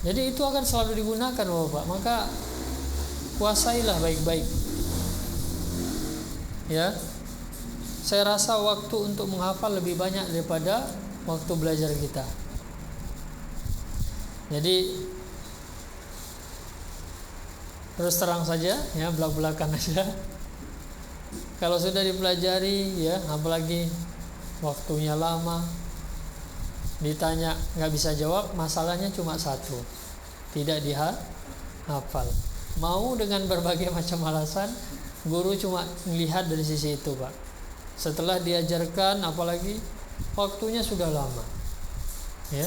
Jadi itu akan selalu digunakan Bapak. Maka kuasailah baik-baik. Ya. Saya rasa waktu untuk menghafal lebih banyak daripada waktu belajar kita. Jadi terus terang saja, ya, belak-belakan aja. Kalau sudah dipelajari, ya, apalagi waktunya lama, ditanya nggak bisa jawab, masalahnya cuma satu, tidak dihafal. Mau dengan berbagai macam alasan, guru cuma melihat dari sisi itu, Pak. Setelah diajarkan, apalagi waktunya sudah lama, ya.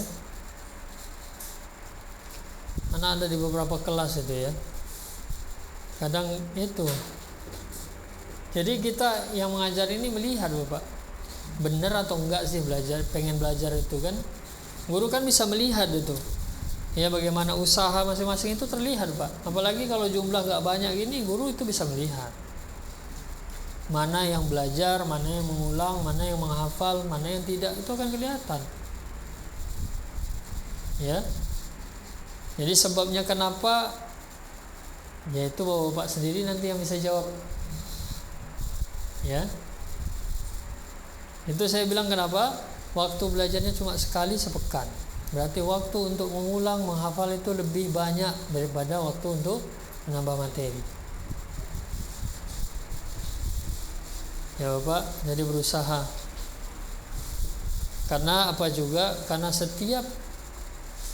Anak ada di beberapa kelas itu, ya. Kadang itu. Jadi kita yang mengajar ini melihat, Bapak, benar atau enggak sih pengen belajar itu kan. Guru kan bisa melihat itu. Ya, bagaimana usaha masing-masing itu terlihat, Pak. Apalagi kalau jumlah enggak banyak gini, guru itu bisa melihat. Mana yang belajar, mana yang mengulang, mana yang menghafal, mana yang tidak, itu akan kelihatan. Ya. Jadi sebabnya kenapa, yaitu Bapak sendiri nanti yang bisa jawab. Ya. Itu saya bilang kenapa waktu belajarnya cuma sekali sepekan. Berarti waktu untuk mengulang, menghafal itu lebih banyak daripada waktu untuk menambah materi. Ya Bapak, jadi berusaha. Karena apa juga? Karena setiap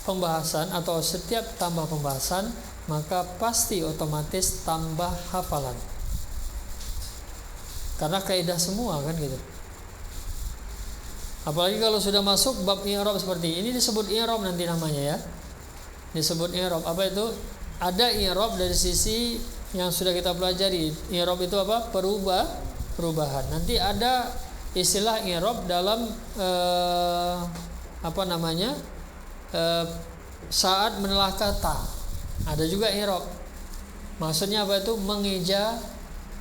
pembahasan atau setiap tambah pembahasan, maka pasti otomatis tambah hafalan. Karena kaidah semua kan gitu. Apalagi kalau sudah masuk bab i'rab seperti ini, disebut i'rab nanti namanya ya. Disebut i'rab. Apa itu? Ada i'rab dari sisi yang sudah kita pelajari. I'rab itu apa? Perubahan. Nanti ada istilah i'rab dalam saat menelah kata. Ada juga i'rab. Maksudnya apa itu? Mengeja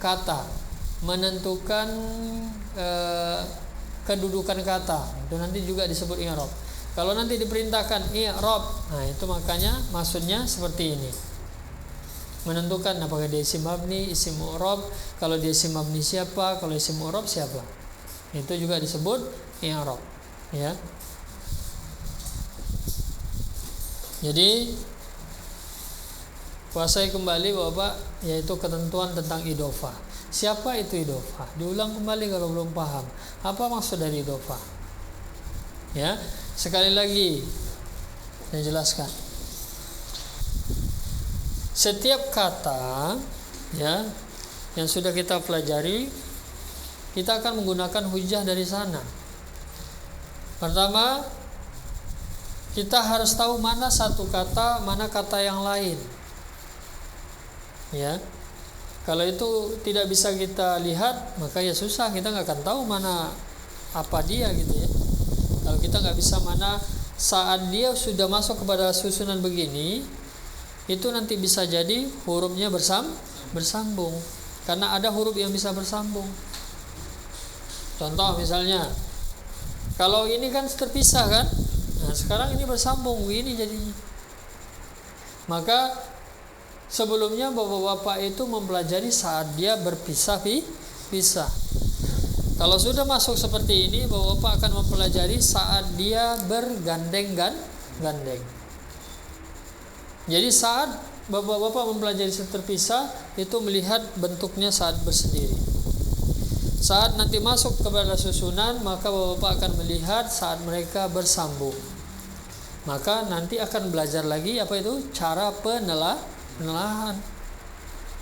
kata, menentukan kedudukan kata. Itu nanti juga disebut i'rab. Kalau nanti diperintahkan i'rab, nah itu makanya maksudnya seperti ini. Menentukan apakah dia isim mabni, isim mu'rab, kalau dia isim mabni siapa, kalau isim mu'rab siapa. Itu juga disebut i'rab, ya. Jadi kuasai kembali Bapak, yaitu ketentuan tentang idhofah. Siapa itu idhofah? Diulang kembali kalau belum paham. Apa maksud dari idhofah? Ya, sekali lagi saya jelaskan. Setiap kata ya yang sudah kita pelajari, kita akan menggunakan hujah dari sana. Pertama, kita harus tahu mana satu kata, mana kata yang lain. Ya. Kalau itu tidak bisa kita lihat, maka ya susah, kita nggak akan tahu mana apa dia gitu ya. Kalau kita nggak bisa mana saat dia sudah masuk kepada susunan begini, itu nanti bisa jadi hurufnya bersambung. Karena ada huruf yang bisa bersambung. Contoh misalnya, kalau ini kan terpisah kan, nah sekarang ini bersambung, ini jadinya. Maka sebelumnya bapak-bapak itu mempelajari saat dia berpisah. Kalau sudah masuk seperti ini, bapak-bapak akan mempelajari saat dia bergandeng-gandeng. Jadi saat bapak-bapak mempelajari terpisah, itu melihat bentuknya saat bersendiri. Saat nanti masuk kepada susunan, maka bapak-bapak akan melihat saat mereka bersambung. Maka nanti akan belajar lagi apa itu? Cara penelahan.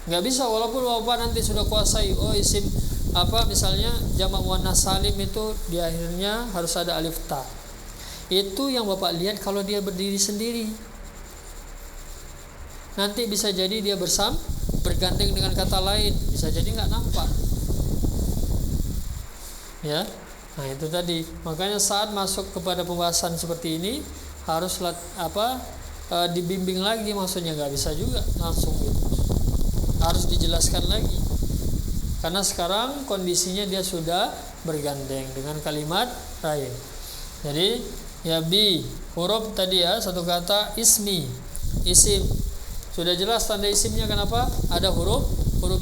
Nggak bisa walaupun bapak nanti sudah kuasai isim misalnya jamak muannas salim itu di akhirnya harus ada alif ta. Itu yang bapak lihat kalau dia berdiri sendiri. Nanti bisa jadi dia bergandeng dengan kata lain, bisa jadi nggak nampak. Ya, nah itu tadi. Makanya saat masuk kepada pembahasan seperti ini harus dibimbing lagi, maksudnya nggak bisa juga langsung gitu. Harus dijelaskan lagi. Karena sekarang kondisinya dia sudah bergandeng dengan kalimat lain. Jadi ya huruf tadi ya satu kata ismi, isim. Sudah jelas tanda isimnya kenapa? Ada huruf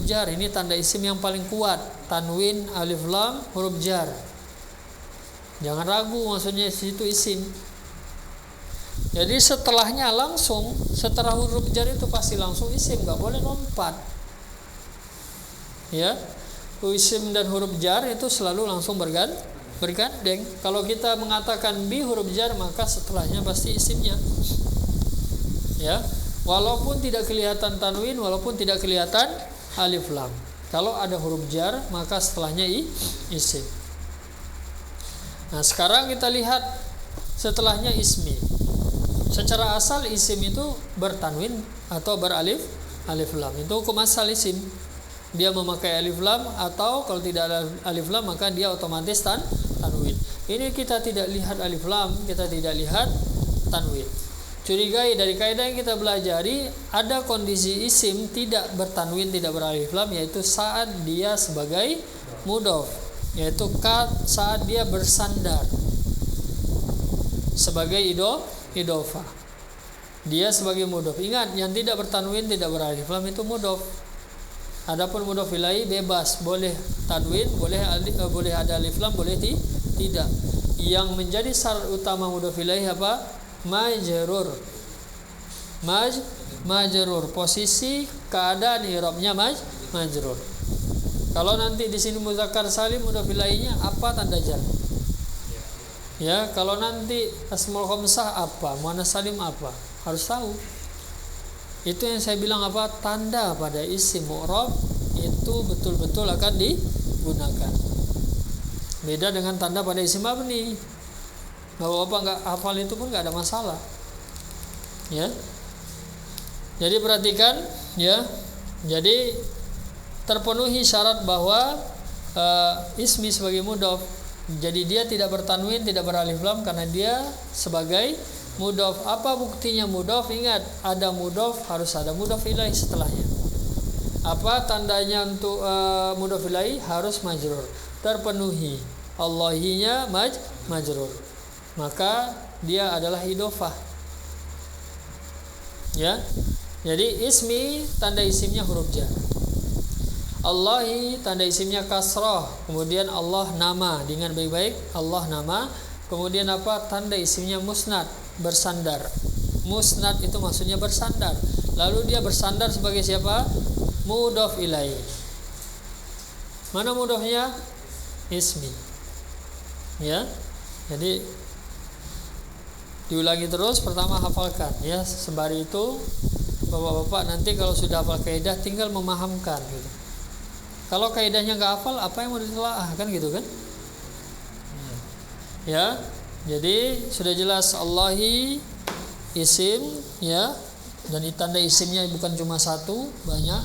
jar. Ini tanda isim yang paling kuat. Tanwin, alif lam, huruf jar. Jangan ragu maksudnya itu isim. Jadi setelahnya langsung, setelah huruf jar itu pasti langsung isim, nggak boleh lompat. Ya, isim dan huruf jar itu selalu langsung bergandeng. Kalau kita mengatakan huruf jar, maka setelahnya pasti isimnya. Ya, walaupun tidak kelihatan tanwin, walaupun tidak kelihatan alif lam. Kalau ada huruf jar, maka setelahnya isim. Nah, sekarang kita lihat setelahnya ismi. Secara asal isim itu bertanwin atau beralif lam. Itu hukum asal isim. Dia memakai alif lam, atau kalau tidak ada alif lam maka dia otomatis tanwin. Ini kita tidak lihat alif lam, kita tidak lihat tanwin. Curigai dari kaidah yang kita belajari, ada kondisi isim tidak bertanwin, tidak beralif lam, yaitu saat dia sebagai mudhof, yaitu saat dia bersandar sebagai idhofah. dia sebagai mudhof. Ingat, yang tidak bertanwin, tidak beralif lam itu mudhof. Adapun mudhof ilaih bebas, boleh tanwin, boleh ada alif lam, boleh tidak. Yang menjadi syarat utama mudhof ilaih apa? Majrur. Majrur. Posisi keadaan i'rabnya majrur. Kalau nanti di sini muzakkar salim mudhof ilaihnya apa tanda jar? Ya, kalau nanti asmaul khamsah apa, muannas salim apa, harus tahu. Itu yang saya bilang apa, tanda pada isim mu'rab itu betul-betul akan digunakan. Beda dengan tanda pada isim mabni. Bapak-bapak nggak hafal itu pun nggak ada masalah. Ya. Jadi perhatikan, ya. Jadi terpenuhi syarat bahwa ismi sebagai mudhof. Jadi dia tidak bertanwin, tidak beralif lam karena dia sebagai mudhof. Apa buktinya mudhof? Ingat, ada mudhof harus ada mudhof ilaih setelahnya. Apa tandanya untuk mudhof ilaih? Harus majrur. Terpenuhi. Allahinya majrur. Maka dia adalah idhofah. Ya. Jadi ismi tanda isimnya huruf jar. Allahi tanda isimnya kasrah, kemudian Allah nama, dengan baik-baik Allah nama, kemudian apa, tanda isimnya musnad, bersandar. Musnad itu maksudnya bersandar. Lalu dia bersandar sebagai siapa? Mudhof ilaih. Mana mudhofnya? Ismi. Ya. Jadi diulangi terus, pertama hafalkan ya, sembari itu bapak-bapak nanti kalau sudah hafal kaidah tinggal memahamkan gitu. Kalau kaidahnya nggak hafal, apa yang mau ditelaah, kan gitu kan? Ya, jadi sudah jelas Allahi isim, ya, dan tanda isimnya bukan cuma satu, banyak.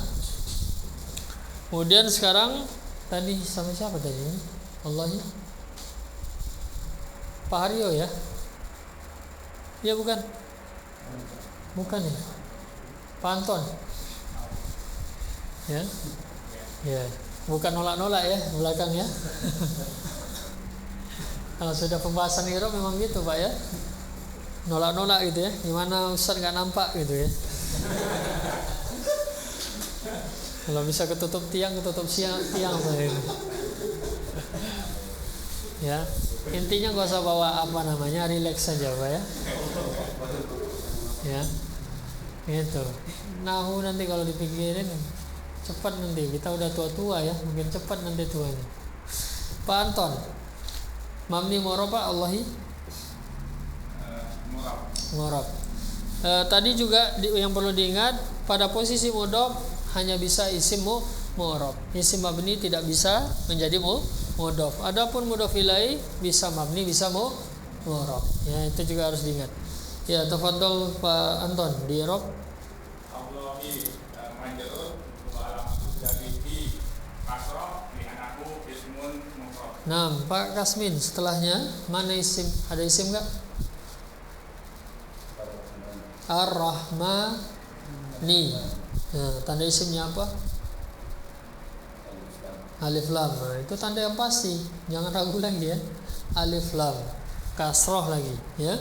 Kemudian sekarang tadi sama siapa tadi? Allahi, Pak Haryo ya? Ya bukan ya? Pak Anton, ya? Ya, bukan nolak-nolak ya belakang ya. Kalau sudah pembahasan i'rab memang gitu Pak ya, nolak-nolak gitu ya. Gimana Ustaz nggak nampak gitu ya. Kalau bisa ketutup tiang tiang Pak ya. Ya, intinya nggak usah bawa apa namanya, relax saja Pak ya. Ya, gitu. Nahu nanti kalau dipikirin cepat, nanti kita udah tua-tua ya, mungkin cepat nanti tuanya. Pak Anton, mabni mu'rab Pak Allahi? Mu'rab. Tadi juga yang perlu diingat, pada posisi mudhof hanya bisa isim mu'rab. Isim mabni tidak bisa menjadi mudhof. Adapun mudhof ilaih bisa mabni, bisa mu'rab. Ya, itu juga harus diingat. Ya, tafadhol Pak Anton di i'rab. Nah, Pak Kasmin, setelahnya mana isim? Ada isim nggak? Ar-Rahmani. Nah, tanda isimnya apa? Alif lam. Nah, itu tanda yang pasti, jangan ragu lagi ya. Alif lam, kasroh lagi, ya.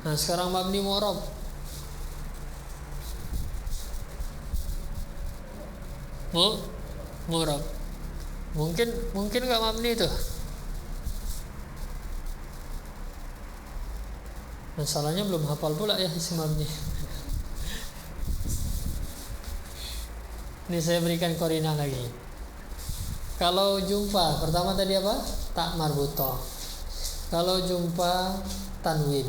Nah, sekarang mabni mu'rab. Mu'rab. Mungkin nggak mabni itu? Masalahnya belum hafal pula ya isim mabni. Ini saya berikan korinah lagi. Kalau jumpa pertama tadi apa? Tak marbutoh. Kalau jumpa tanwin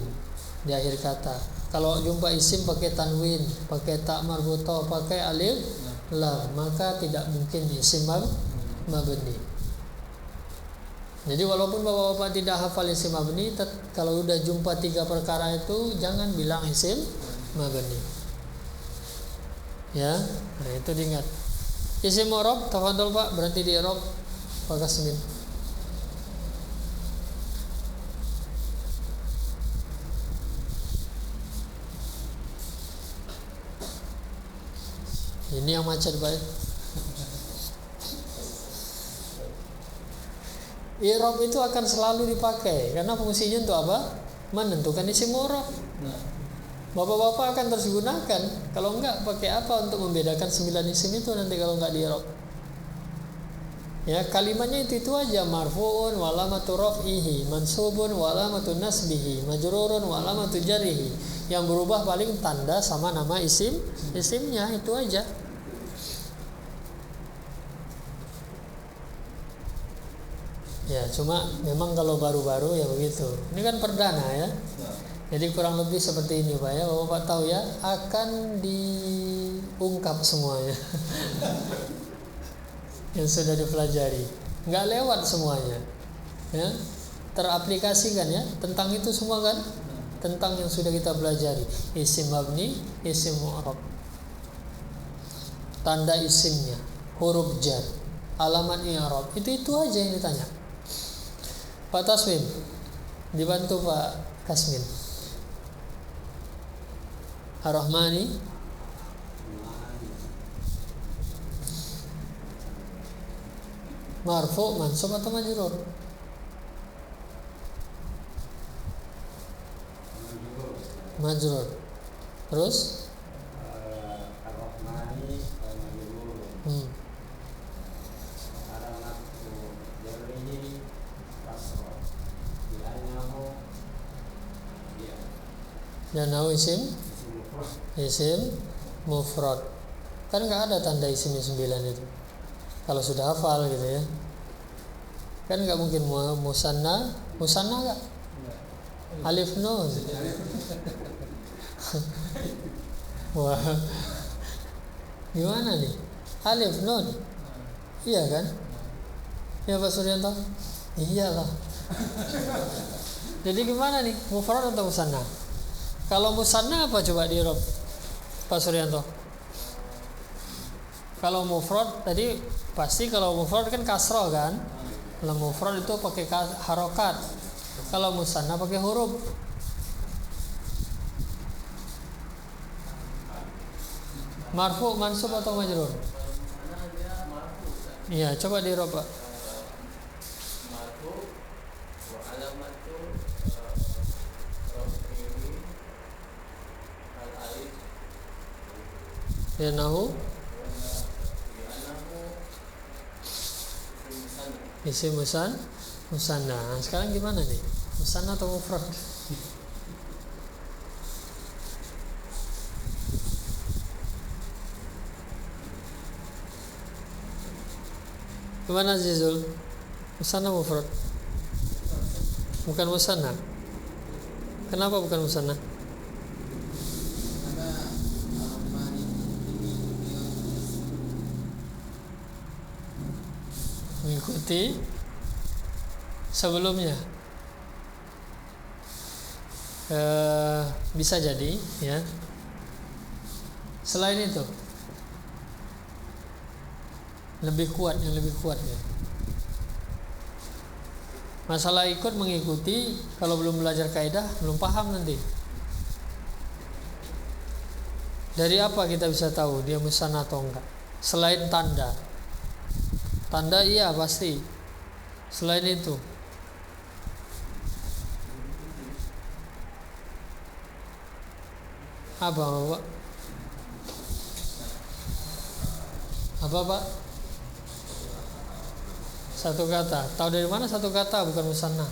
di akhir kata. Kalau jumpa isim pakai tanwin, pakai tak marbutoh, pakai alif lam, maka tidak mungkin isim mabni. Jadi walaupun bapak-bapak tidak hafal isim mabni, kalau udah jumpa tiga perkara itu jangan bilang isim mabni. Ya, nah itu diingat. Isim mu'rab, tafadhol Pak, berhenti di i'rab Pak Kasmin. Ini yang macet Pak. I'rab itu akan selalu dipakai karena fungsinya untuk apa? Menentukan isim mu'rab. Bapak-bapak akan terus gunakan. Kalau enggak, pakai apa untuk membedakan 9 isim itu nanti kalau enggak di i'rab? Ya, kalimatnya itu aja, marfu'un wa alamatu raf'ihi, mansubun wa alamatu nasbihi, majrurun wa alamatu jarrihi. Yang berubah paling tanda sama nama isimnya, itu aja. Ya, cuma memang kalau baru-baru ya begitu. Ini kan perdana ya. Jadi kurang lebih seperti ini Pak ya. Bapak tahu ya, akan diungkap semuanya. Yang sudah dipelajari. Nggak lewat semuanya. Ya. Teraplikasikan ya. Tentang itu semua kan? Tentang yang sudah kita pelajari. Isim mabni, isim mu'rab. Tanda isimnya, huruf jar, alamat i'rab. Itu aja yang ditanya. Pak Taswim, dibantu Pak Kasmin. Ar-Rahmani, marfu, mansub atau majrur? Majrur. Terus? Ar-Rahmani majrur. Dan nahu isim mufrad. Kan nggak ada tanda isimnya 9 itu. Kalau sudah hafal gitu ya. Kan nggak mungkin musanna nggak? Alif nun. Wah, gimana nih? Alif nun, iya kan? Ya Pak Suryanto? Iyalah. Jadi gimana nih? Mufrad atau musanna? Kalau musanna apa coba di i'rab Pak Suryanto? Kalau mufrad tadi pasti kalau mufrad kan kasroh kan? Kalau mufrad itu pakai harokat. Kalau musanna pakai huruf. Marfu, mansub atau majrur? Iya, coba di i'rab Pak. Ya nahu isim musanna. Nah, sekarang gimana nih? Musanna atau mufrad? Gimana Zizul? Musanna mufrad? Bukan musanna. Kenapa bukan musanna? Mengikuti sebelumnya. Bisa jadi ya. Selain itu lebih kuat ya. Masalah ikut mengikuti, kalau belum belajar kaidah belum paham nanti. Dari apa kita bisa tahu dia musanna atau enggak? Selain tanda. Tanda iya pasti. Selain itu apa Pak? Apa Pak? Satu kata. Tahu dari mana satu kata bukan musanna?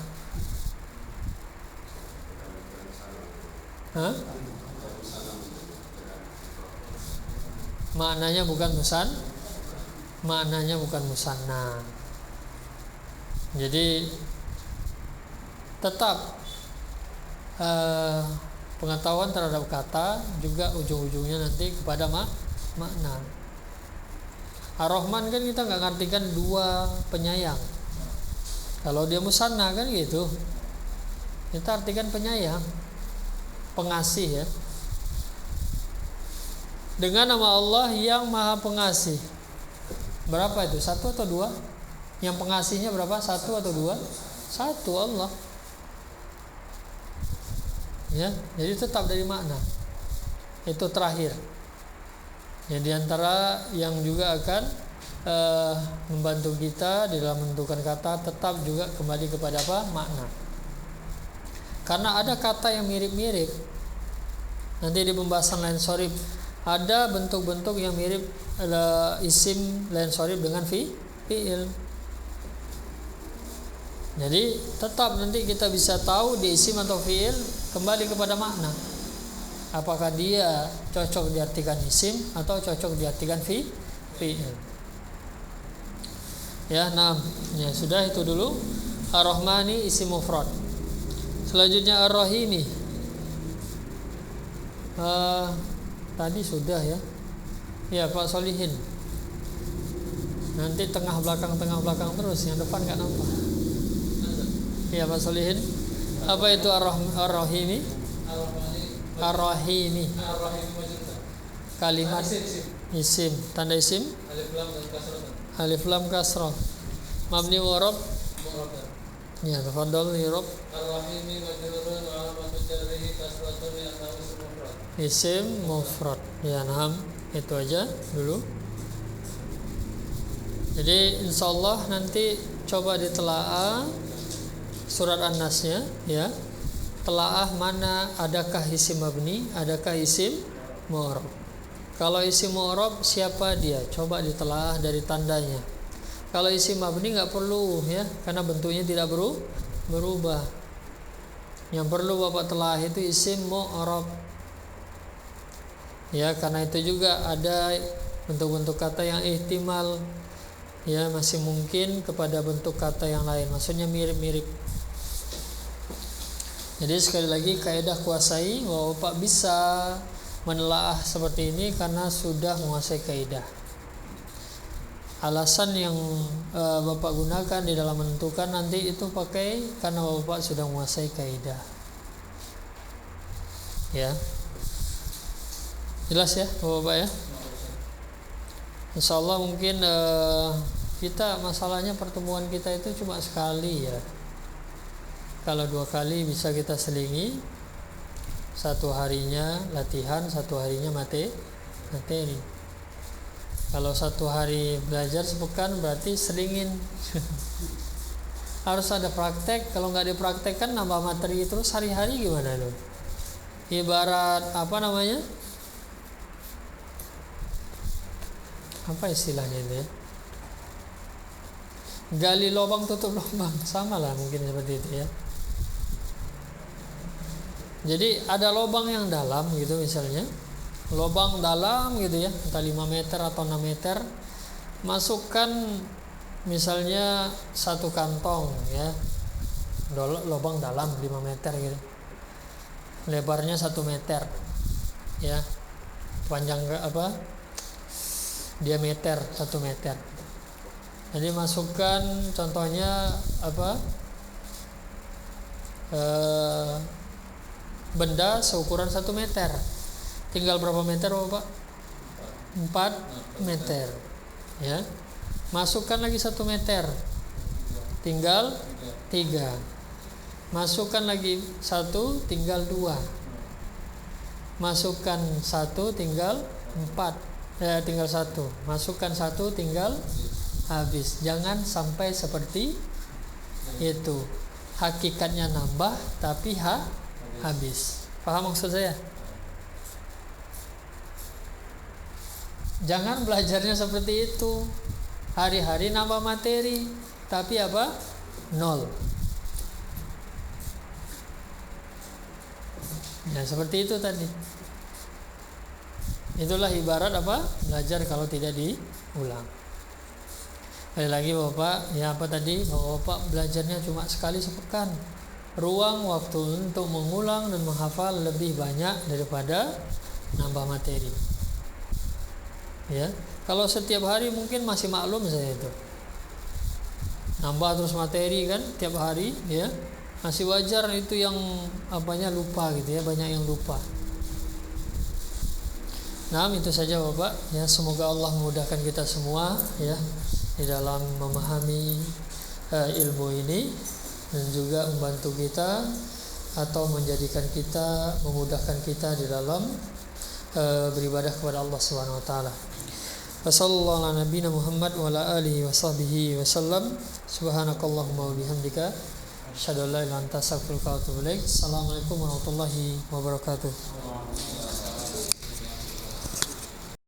Hah? Maknanya bukan musanna. Jadi tetap pengetahuan terhadap kata juga ujung-ujungnya nanti kepada makna. Ar-Rahman kan kita nggak ngartikan dua penyayang. Kalau dia musanna kan gitu, kita artikan penyayang, pengasih ya. Dengan nama Allah yang Maha Pengasih. Berapa itu? 1 atau 2? Yang pengasihnya berapa? 1 atau 2? 1 Allah. Ya, jadi tetap dari makna. Itu terakhir. Ya, di antara yang juga akan membantu kita di dalam menentukan kata, tetap juga kembali kepada apa? Makna. Karena ada kata yang mirip-mirip, Nanti di pembahasan lain sorib ada bentuk-bentuk yang mirip isim lain sorib dengan fi'il. Jadi tetap nanti kita bisa tahu di isim atau fi'il kembali kepada makna. Apakah dia cocok diartikan isim atau cocok diartikan fi'il. Ya, ya sudah itu dulu. Ar-Rahmani isim mufrad. Selanjutnya Ar-Rahimi. Tadi sudah ya. Ya Pak Solihin. Nanti tengah belakang terus, yang depan nggak nampak. Ya Pak Solihin. Apa itu Ar-Rahimi? Ar-Rahimi. Kalimat isim. Tanda isim? Alif lam kasrah. Mabni mu'rab. Ya, tafadhal i'rab. Ar-Rahimi majrurun wa alamatun jarrihi kasratun li'annahu ism mufrad. Isim mufrad. Ya, nah, itu aja dulu. Jadi insyaallah nanti coba ditelaah surat An-Nasnya ya. Telaah mana adakah isim mabni, adakah isim mu'rab. Kalau isim mu'rab siapa dia? Coba ditelaah dari tandanya. Kalau isim mabni nggak perlu ya, karena bentuknya tidak berubah. Yang perlu Bapak telah itu isim mu'rab. Ya, karena itu juga ada bentuk-bentuk kata yang ihtimal ya, masih mungkin kepada bentuk kata yang lain. Maksudnya mirip-mirip. Jadi sekali lagi kaidah kuasai bahwa Bapak bisa menelaah seperti ini karena sudah menguasai kaidah. Alasan yang Bapak gunakan di dalam menentukan nanti itu pakai karena Bapak sudah menguasai kaidah. Ya. Jelas ya Bapak ya? Insyaallah mungkin kita masalahnya pertemuan kita itu cuma sekali ya. Kalau 2 kali bisa kita selingi. 1 harinya latihan, 1 harinya materi. Kalau 1 hari belajar sepekan berarti selingin. Harus ada praktek. Kalau nggak dipraktekkan nambah materi terus hari-hari gimana loh? Ibarat apa namanya? Apa istilahnya itu ya? Gali lubang tutup lubang, sama lah mungkin seperti itu ya. Jadi ada lubang yang dalam gitu misalnya, lubang dalam gitu ya, entah 5 meter atau 6 meter, masukkan misalnya 1 kantong ya, lubang dalam 5 meter gitu, lebarnya 1 meter ya, panjang apa, diameter 1 meter. Jadi masukkan contohnya apa, benda seukuran 1 meter. Tinggal berapa meter Bapak? 4 meter ya. Masukkan lagi 1 meter, tinggal 3. Masukkan lagi 1, tinggal 2. Masukkan 1, tinggal 4. Tinggal 1. Masukkan 1, tinggal habis. Jangan sampai seperti itu. Hakikatnya nambah tapi habis. Paham maksud saya? Jangan belajarnya seperti itu. Hari-hari nambah materi tapi apa? 0. Ya seperti itu tadi. Itulah ibarat apa? Belajar kalau tidak diulang. Sekali lagi Bapak, ya apa tadi? Bahwa Bapak belajarnya cuma sekali sepekan. Ruang waktu untuk mengulang dan menghafal lebih banyak daripada nambah materi. Ya, kalau setiap hari mungkin masih maklum saya itu. Nambah terus materi kan tiap hari ya. Masih wajar itu yang apanya lupa gitu ya, banyak yang lupa. Nah, itu saja Bapak. Ya, semoga Allah memudahkan kita semua ya di dalam memahami ilmu ini dan juga membantu kita atau menjadikan kita, memudahkan kita di dalam beribadah kepada Allah Subhanahu wa taala. Wassallallahu ala nabiyina Muhammad wa ala alihi wa sahbihi wasallam. Subhanakallahumma wa bihamdika Asyhadu an la ilaha illa anta astaghfiruka wa atubu ilaik. Assalamualaikum warahmatullahi wabarakatuh.